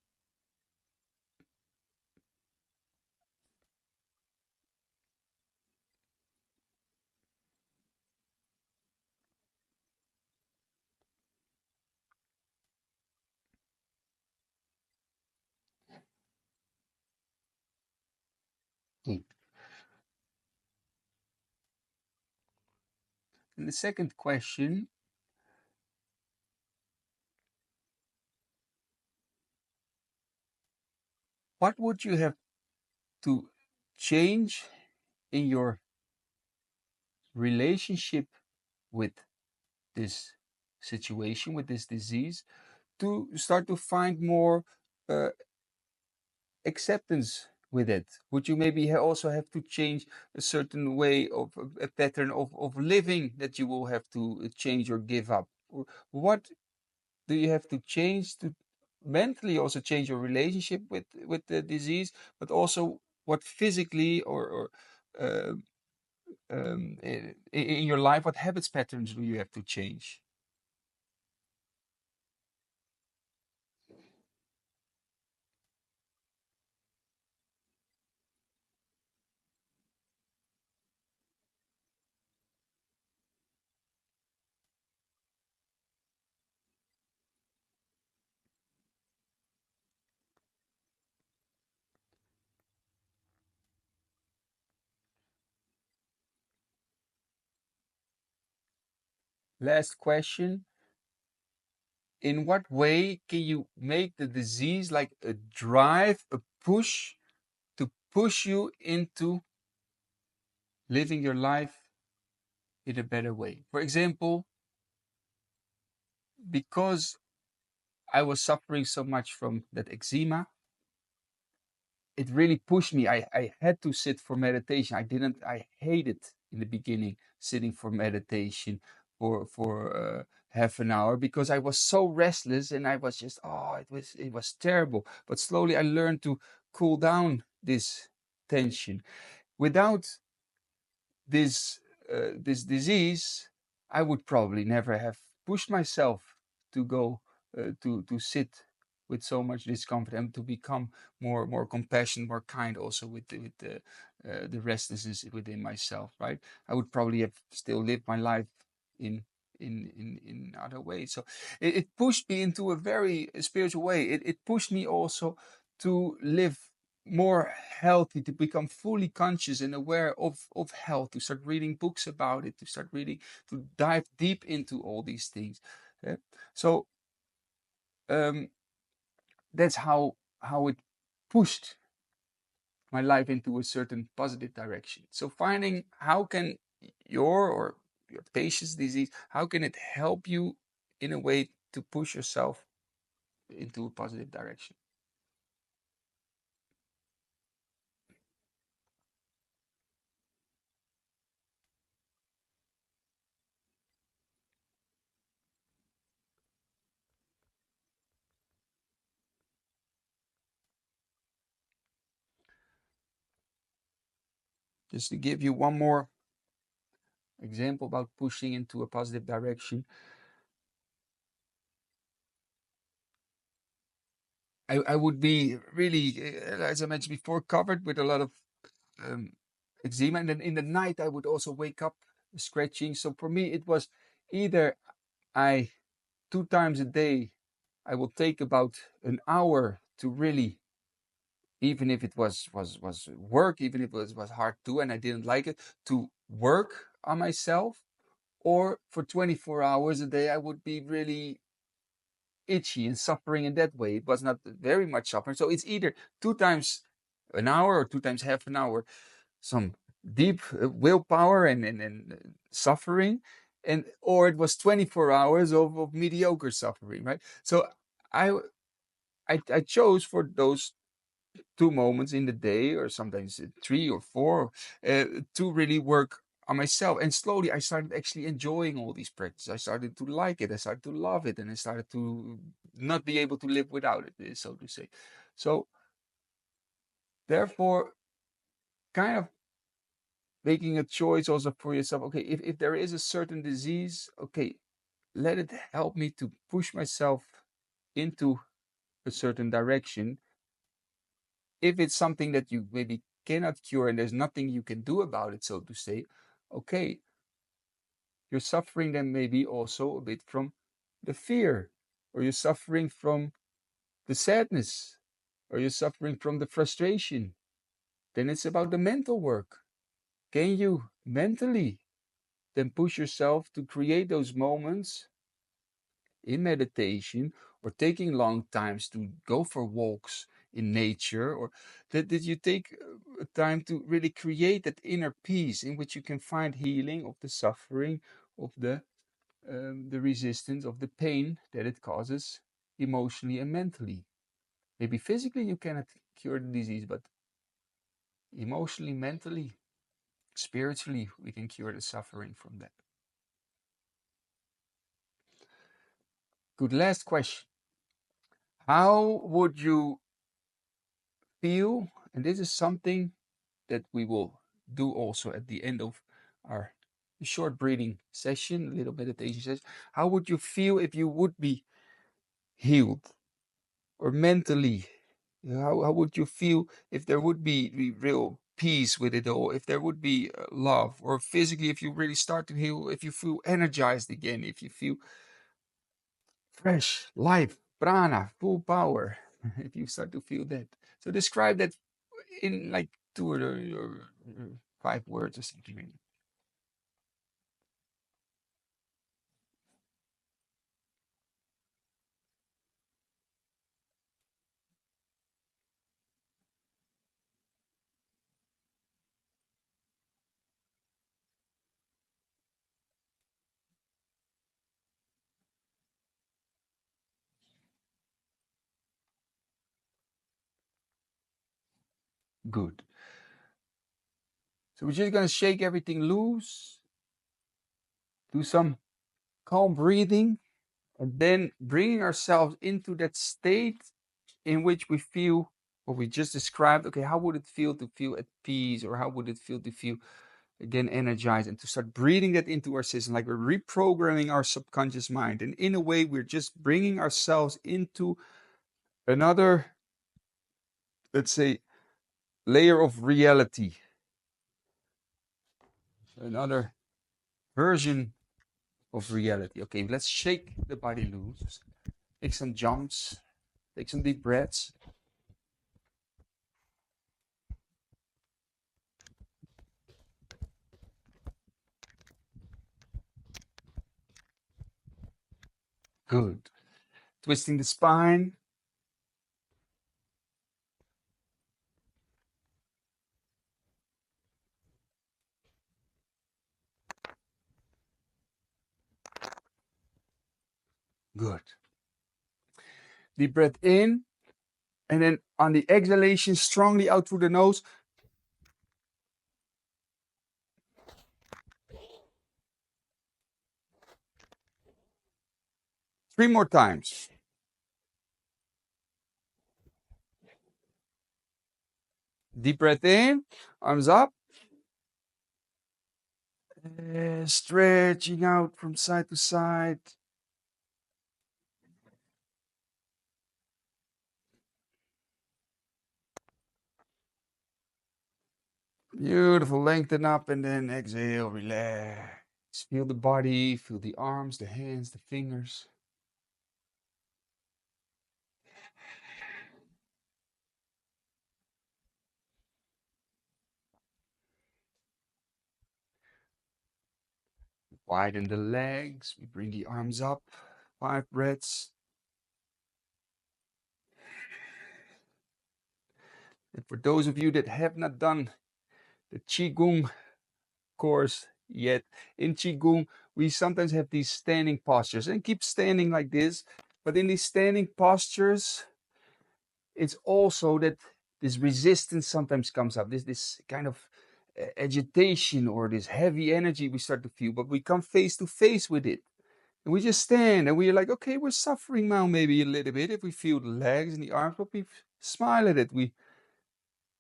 Mm. And the second question, what would you have to change in your relationship with this situation, with this disease, to start to find more uh, acceptance with it? Would you maybe also have to change a certain way of a pattern of living that you will have to change or give up? Or what do you have to change to mentally also change your relationship with the disease, but also what physically or uh, in your life, what habits patterns do you have to change? Last question. in what way can you make the disease like a drive, a push to push you into living your life in a better way? For example, because I was suffering so much from that eczema, it really pushed me. I had to sit for meditation. I hated in the beginning sitting for meditation for half an hour because I was so restless and I was just, oh, it was terrible. But slowly I learned to cool down this tension. Without this disease, I would probably never have pushed myself to go to sit with so much discomfort and to become more compassionate, more kind, also with the restlessness within myself. Right? I would probably have still lived my life in in other ways. So it pushed me into a very spiritual way. It pushed me also to live more healthy, to become fully conscious and aware of health, to start reading books about it, to start reading, to dive deep into all these things. Yeah. So um, that's how it pushed my life into a certain positive direction. So finding how can your patient's disease, how can it help you in a way to push yourself into a positive direction? Just to give you one more example about pushing into a positive direction, I would be really, as I mentioned before, covered with a lot of um, eczema. And then in the night, I would also wake up scratching. So for me, it was either I, 2 times a day, I will take about an hour to really, even if it was work, even if it was hard to, and I didn't like it, to work on myself. Or for 24 hours a day, I would be really itchy and suffering in that way. It was not very much suffering. So it's either 2 times an hour or 2 times half an hour, some deep willpower and suffering, and or it was 24 hours of mediocre suffering, right? So I, I chose for those 2 moments in the day, or sometimes 3 or 4, to really work on myself. And slowly I started actually enjoying all these practices. I started to like it. I started to love it, and I started to not be able to live without it, so to say. So therefore, kind of making a choice also for yourself. Okay, if there is a certain disease, okay, let it help me to push myself into a certain direction. If it's something that you maybe cannot cure and there's nothing you can do about it, so to say, okay, you're suffering then maybe also a bit from the fear, or you're suffering from the sadness, or you're suffering from the frustration. Then it's about the mental work. Can you mentally then push yourself to create those moments in meditation, or taking long times to go for walks in nature, or that you take time to really create that inner peace in which you can find healing of the suffering, of the resistance, of the pain that it causes emotionally and mentally. Maybe physically you cannot cure the disease, but emotionally, mentally, spiritually, we can cure the suffering from that. Good. Last question. How would you feel? And this is something that we will do also at the end of our short breathing session, a little meditation session. How would you feel if you would be healed, or mentally? How would you feel if there would be real peace with it all, if there would be love, or physically, if you really start to heal, if you feel energized again, if you feel fresh, life, prana, full power, if you start to feel that. So describe that in like 2 or 5 words or something. Good. So we're just going to shake everything loose, do some calm breathing, and then bringing ourselves into that state in which we feel what we just described. Okay, how would it feel to feel at peace, or how would it feel to feel again energized, and to start breathing that into our system, like we're reprogramming our subconscious mind. And in a way, we're just bringing ourselves into another, let's say, layer of reality, another version of reality. Okay, let's shake the body loose, take some jumps, take some deep breaths. Good. Twisting the spine. Good. Deep breath in, and then on the exhalation, strongly out through the nose. 3 more times. Deep breath in, arms up. Stretching out from side to side. Beautiful. Lengthen up and then exhale, relax. Feel the body, feel the arms, the hands, the fingers. Widen the legs. We bring the arms up. 5 breaths. And for those of you that have not done the Qigong course yet, in Qigong, we sometimes have these standing postures and keep standing like this. But in these standing postures, it's also that this resistance sometimes comes up, this kind of agitation or this heavy energy we start to feel, but we come face to face with it. And we just stand and we're like, okay, we're suffering now maybe a little bit if we feel the legs and the arms, but we smile at it. We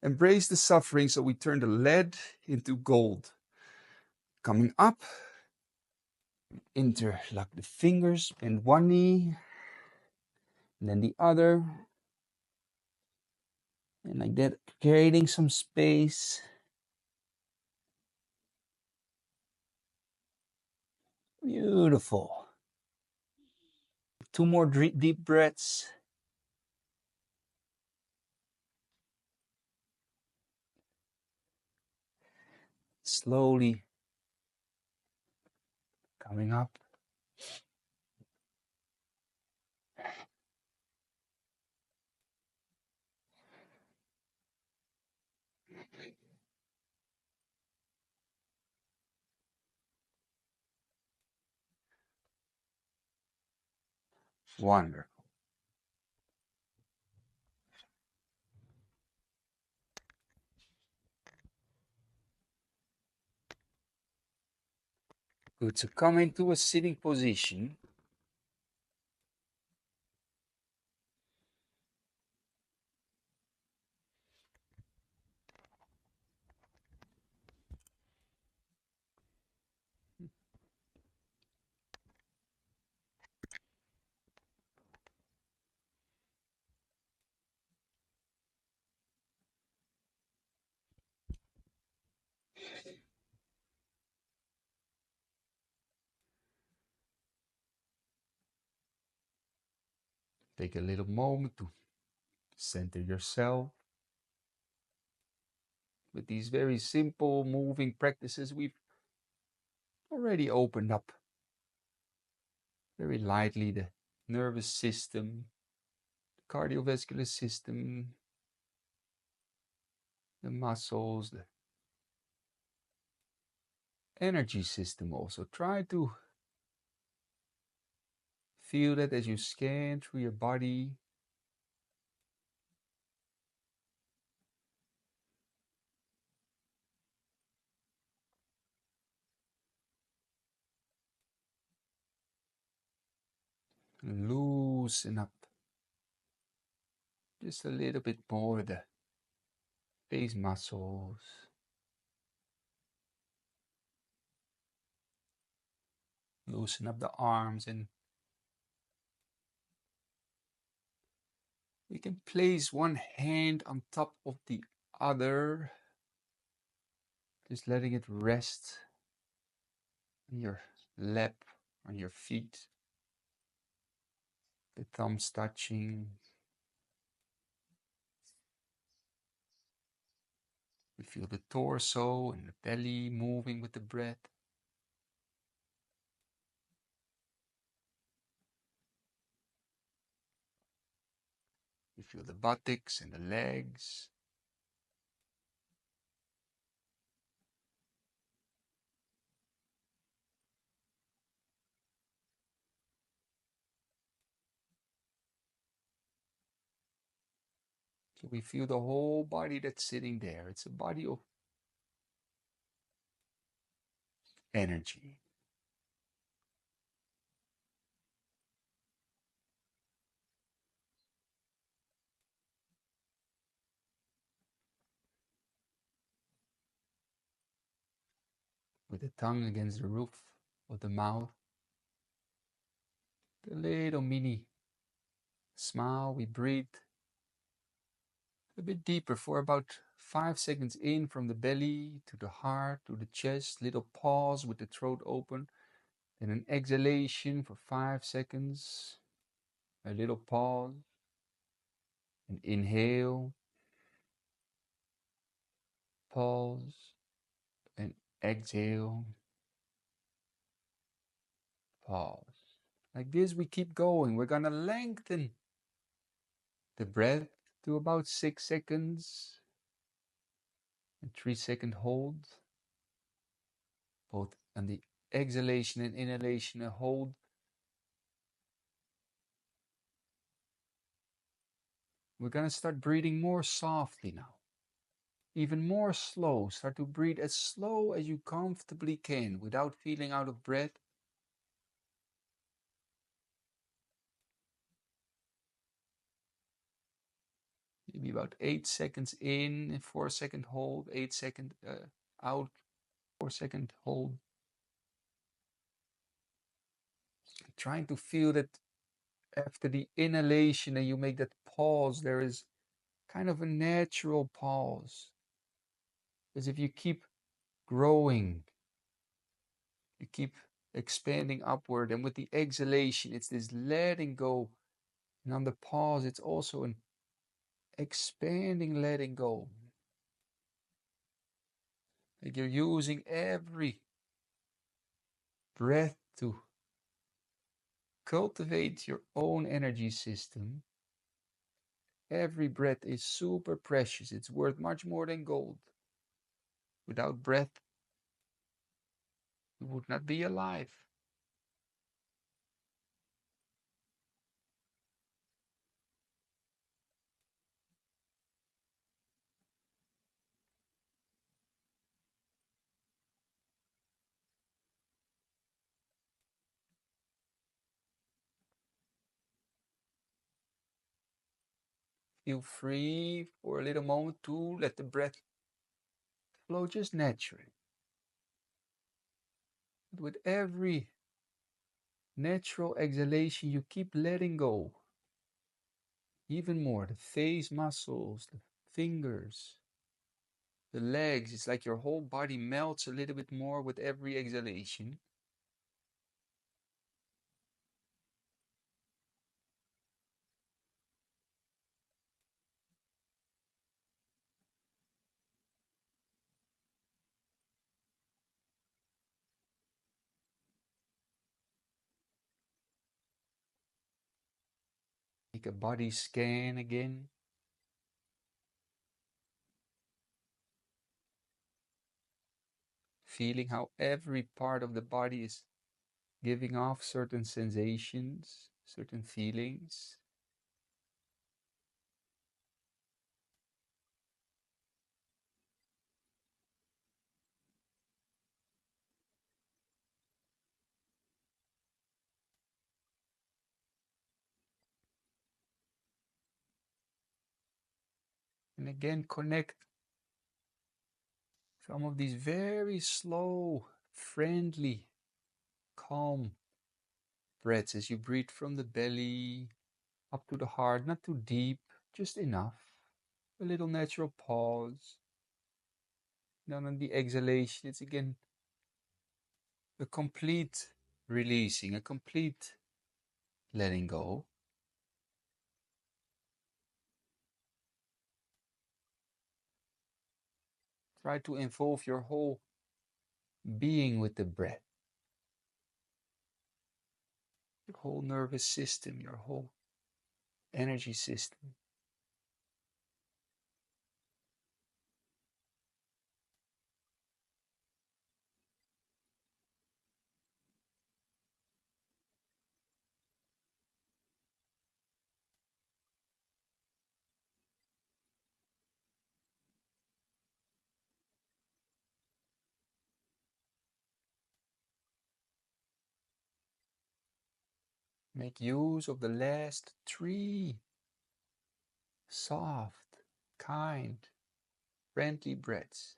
embrace the suffering, so we turn the lead into gold. Coming up, interlock the fingers, bend one knee, and then the other. And like that, creating some space. Beautiful. 2 more deep breaths. Slowly coming up. Wonderful. Good. So come into a sitting position. Take a little moment to center yourself. With these very simple moving practices, we've already opened up very lightly the nervous system, the cardiovascular system, the muscles, the energy system also. Try to feel that as you scan through your body. Loosen up just a little bit more the face muscles. Loosen up the arms, and we can place one hand on top of the other, just letting it rest on your lap, on your feet, the thumbs touching. We feel the torso and the belly moving with the breath. We feel the buttocks and the legs. So we feel the whole body that's sitting there. It's a body of energy. With the tongue against the roof of the mouth. The little mini smile. We breathe a bit deeper for about 5 seconds in, from the belly to the heart to the chest. Little pause with the throat open. Then an exhalation for 5 seconds. A little pause. An inhale. Pause. And exhale. Pause. Like this, we keep going. We're going to lengthen the breath to about 6 seconds. And 3 second hold. Both on the exhalation and inhalation, a hold. We're going to start breathing more softly now. Even more slow. Start to breathe as slow as you comfortably can without feeling out of breath. Maybe about 8 seconds in, 4 second hold, 8 second out, 4 second hold. Trying to feel that after the inhalation and you make that pause, there is kind of a natural pause. As if you keep growing, you keep expanding upward. And with the exhalation, it's this letting go. And on the pause, it's also an expanding, letting go. Like you're using every breath to cultivate your own energy system. Every breath is super precious. It's worth much more than gold. Without breath, you would not be alive. Feel free for a little moment to let the breath flow just naturally. But with every natural exhalation, you keep letting go. Even more, the face muscles, the fingers, the legs. It's like your whole body melts a little bit more with every exhalation. Take a body scan again. Feeling how every part of the body is giving off certain sensations, certain feelings. And again, connect some of these very slow, friendly, calm breaths as you breathe from the belly up to the heart, not too deep, just enough. A little natural pause. Then on the exhalation, it's again a complete releasing, a complete letting go. Try to involve your whole being with the breath, your whole nervous system, your whole energy system. Make use of the last three soft, kind, friendly breaths.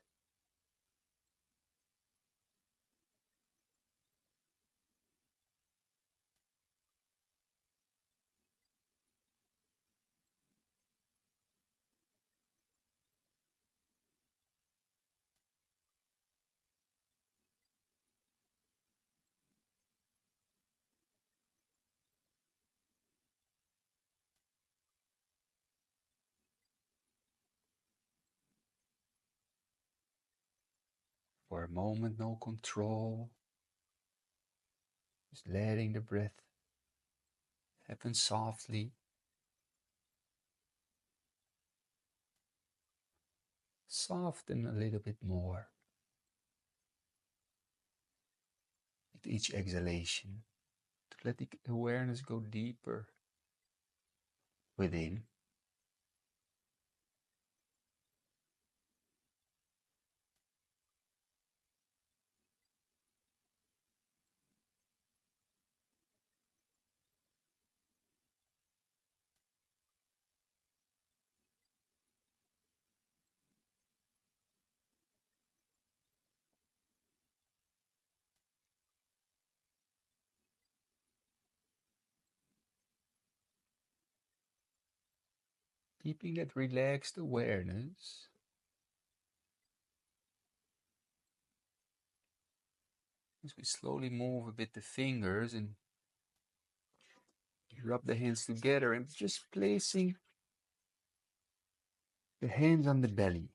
For a moment, no control, just letting the breath happen softly. Soften a little bit more with each exhalation to let the awareness go deeper within. Keeping that relaxed awareness as we slowly move a bit the fingers and rub the hands together and just placing the hands on the belly.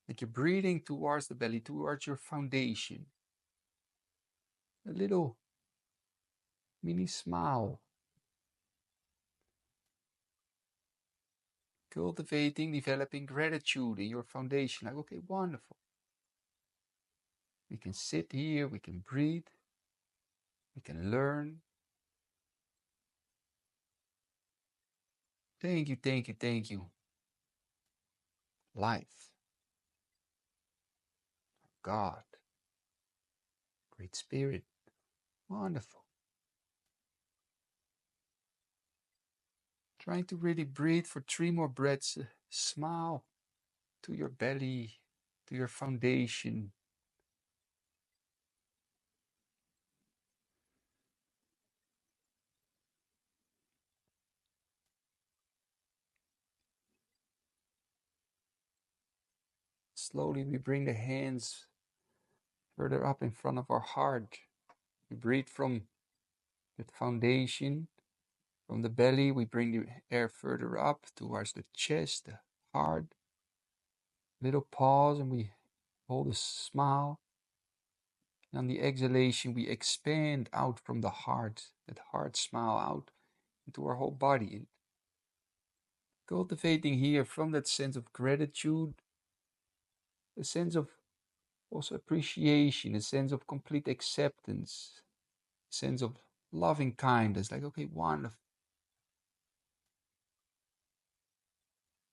Like you're breathing towards the belly, towards your foundation. A little mini smile. Cultivating, developing gratitude in your foundation. Like, okay, wonderful. We can sit here, we can breathe, we can learn. Thank you, thank you, thank you. Life, God, Great Spirit, wonderful. Trying to really breathe for three more breaths. Smile to your belly, to your foundation. Slowly, we bring the hands further up in front of our heart. We breathe from the foundation, from the belly. We bring the air further up towards the chest, the heart. Little pause, and we hold a smile. And on the exhalation, we expand out from the heart, that heart smile out into our whole body. And cultivating here from that sense of gratitude, a sense of also appreciation, a sense of complete acceptance, a sense of loving kindness. Like, okay, wonderful.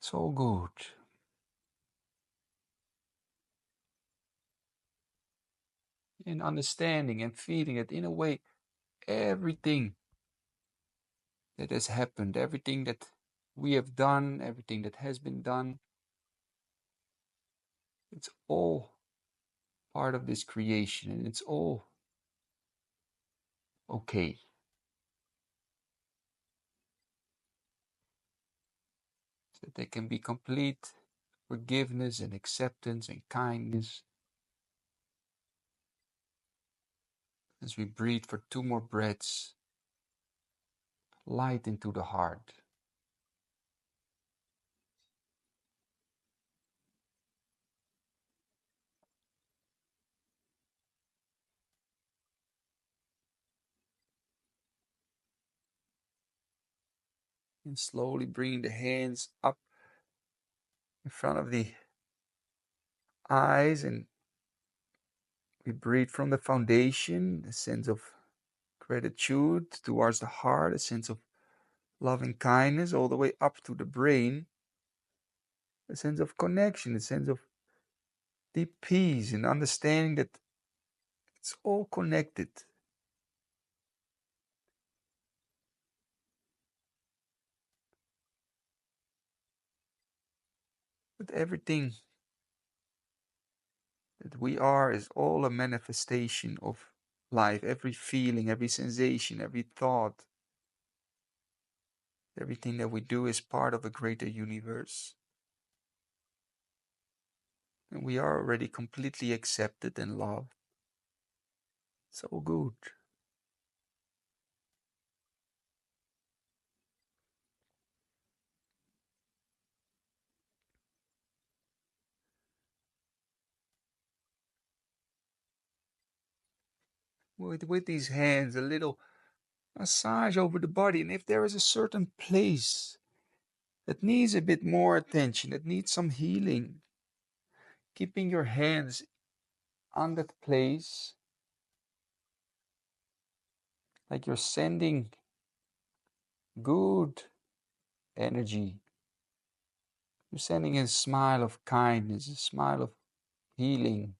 So good. And understanding and feeling that in a way, everything that has happened, everything that we have done, everything that has been done, It's all part of this creation and it's all okay. So that there can be complete forgiveness and acceptance and kindness as we breathe for two more breaths, light into the heart. And slowly bringing the hands up in front of the eyes, and we breathe from the foundation, a sense of gratitude towards the heart, a sense of loving kindness, all the way up to the brain, a sense of connection, a sense of deep peace and understanding that it's all connected. That everything that we are is all a manifestation of life. Every feeling, every sensation, every thought, everything that we do is part of a greater universe. And we are already completely accepted and loved. So good. With these hands, a little massage over the body. And if there is a certain place that needs a bit more attention, that needs some healing, keeping your hands on that place, like you're sending good energy. You're sending a smile of kindness, a smile of healing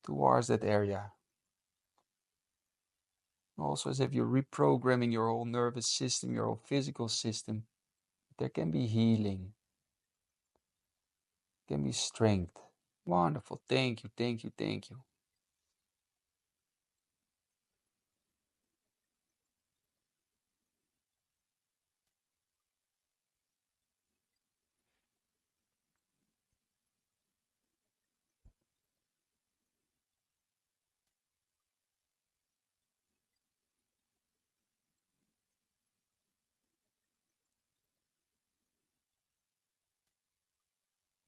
towards that area. Also, as if you're reprogramming your whole nervous system, your whole physical system, there can be healing, can be strength. Wonderful. Thank you, thank you, thank you.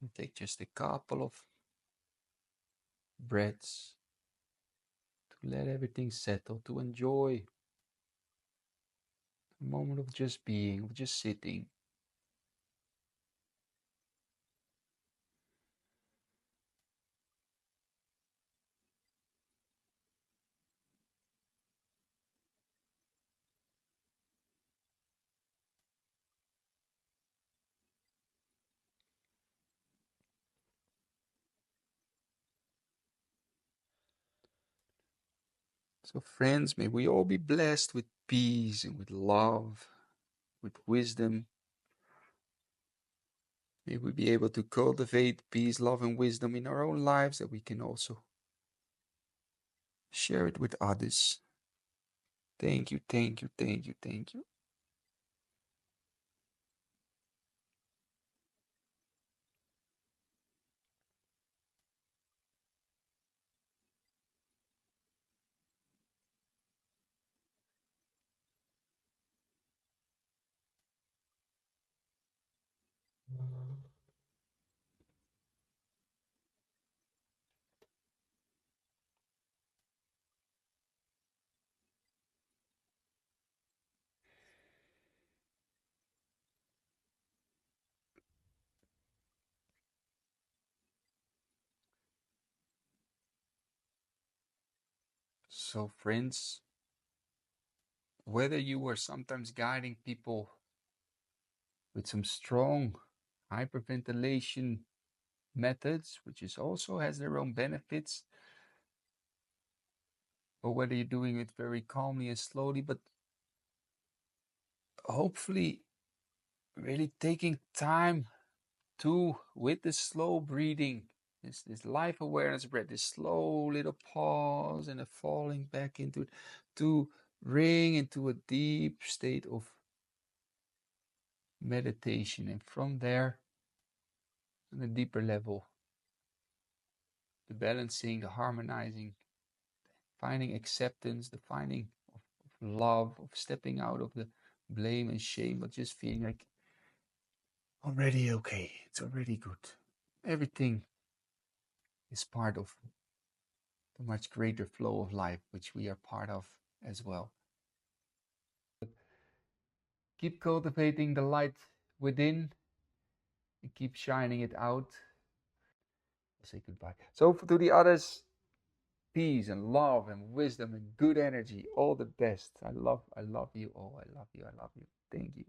And take just a couple of breaths to let everything settle, to enjoy a moment of just being, of just sitting. So, friends, may we all be blessed with peace and with love, with wisdom. May we be able to cultivate peace, love, and wisdom in our own lives that we can also share it with others. Thank you, thank you, thank you, thank you. So, friends, whether you were sometimes guiding people with some strong hyperventilation methods, which is also has their own benefits, or whether you're doing it very calmly and slowly, but hopefully really taking time 2, with the slow breathing, this life awareness breath, this slow little pause and a falling back into it, to bring into a deep state of meditation. And from there, on a deeper level, the balancing, the harmonizing, finding acceptance, the finding of love, of stepping out of the blame and shame, but just feeling like already okay, it's already good. Everything is part of the much greater flow of life, which we are part of as well. Keep cultivating the light within and keep shining it out. I'll say goodbye. So to the others, peace and love and wisdom and good energy. All the best. I love you all. I love you. Thank you.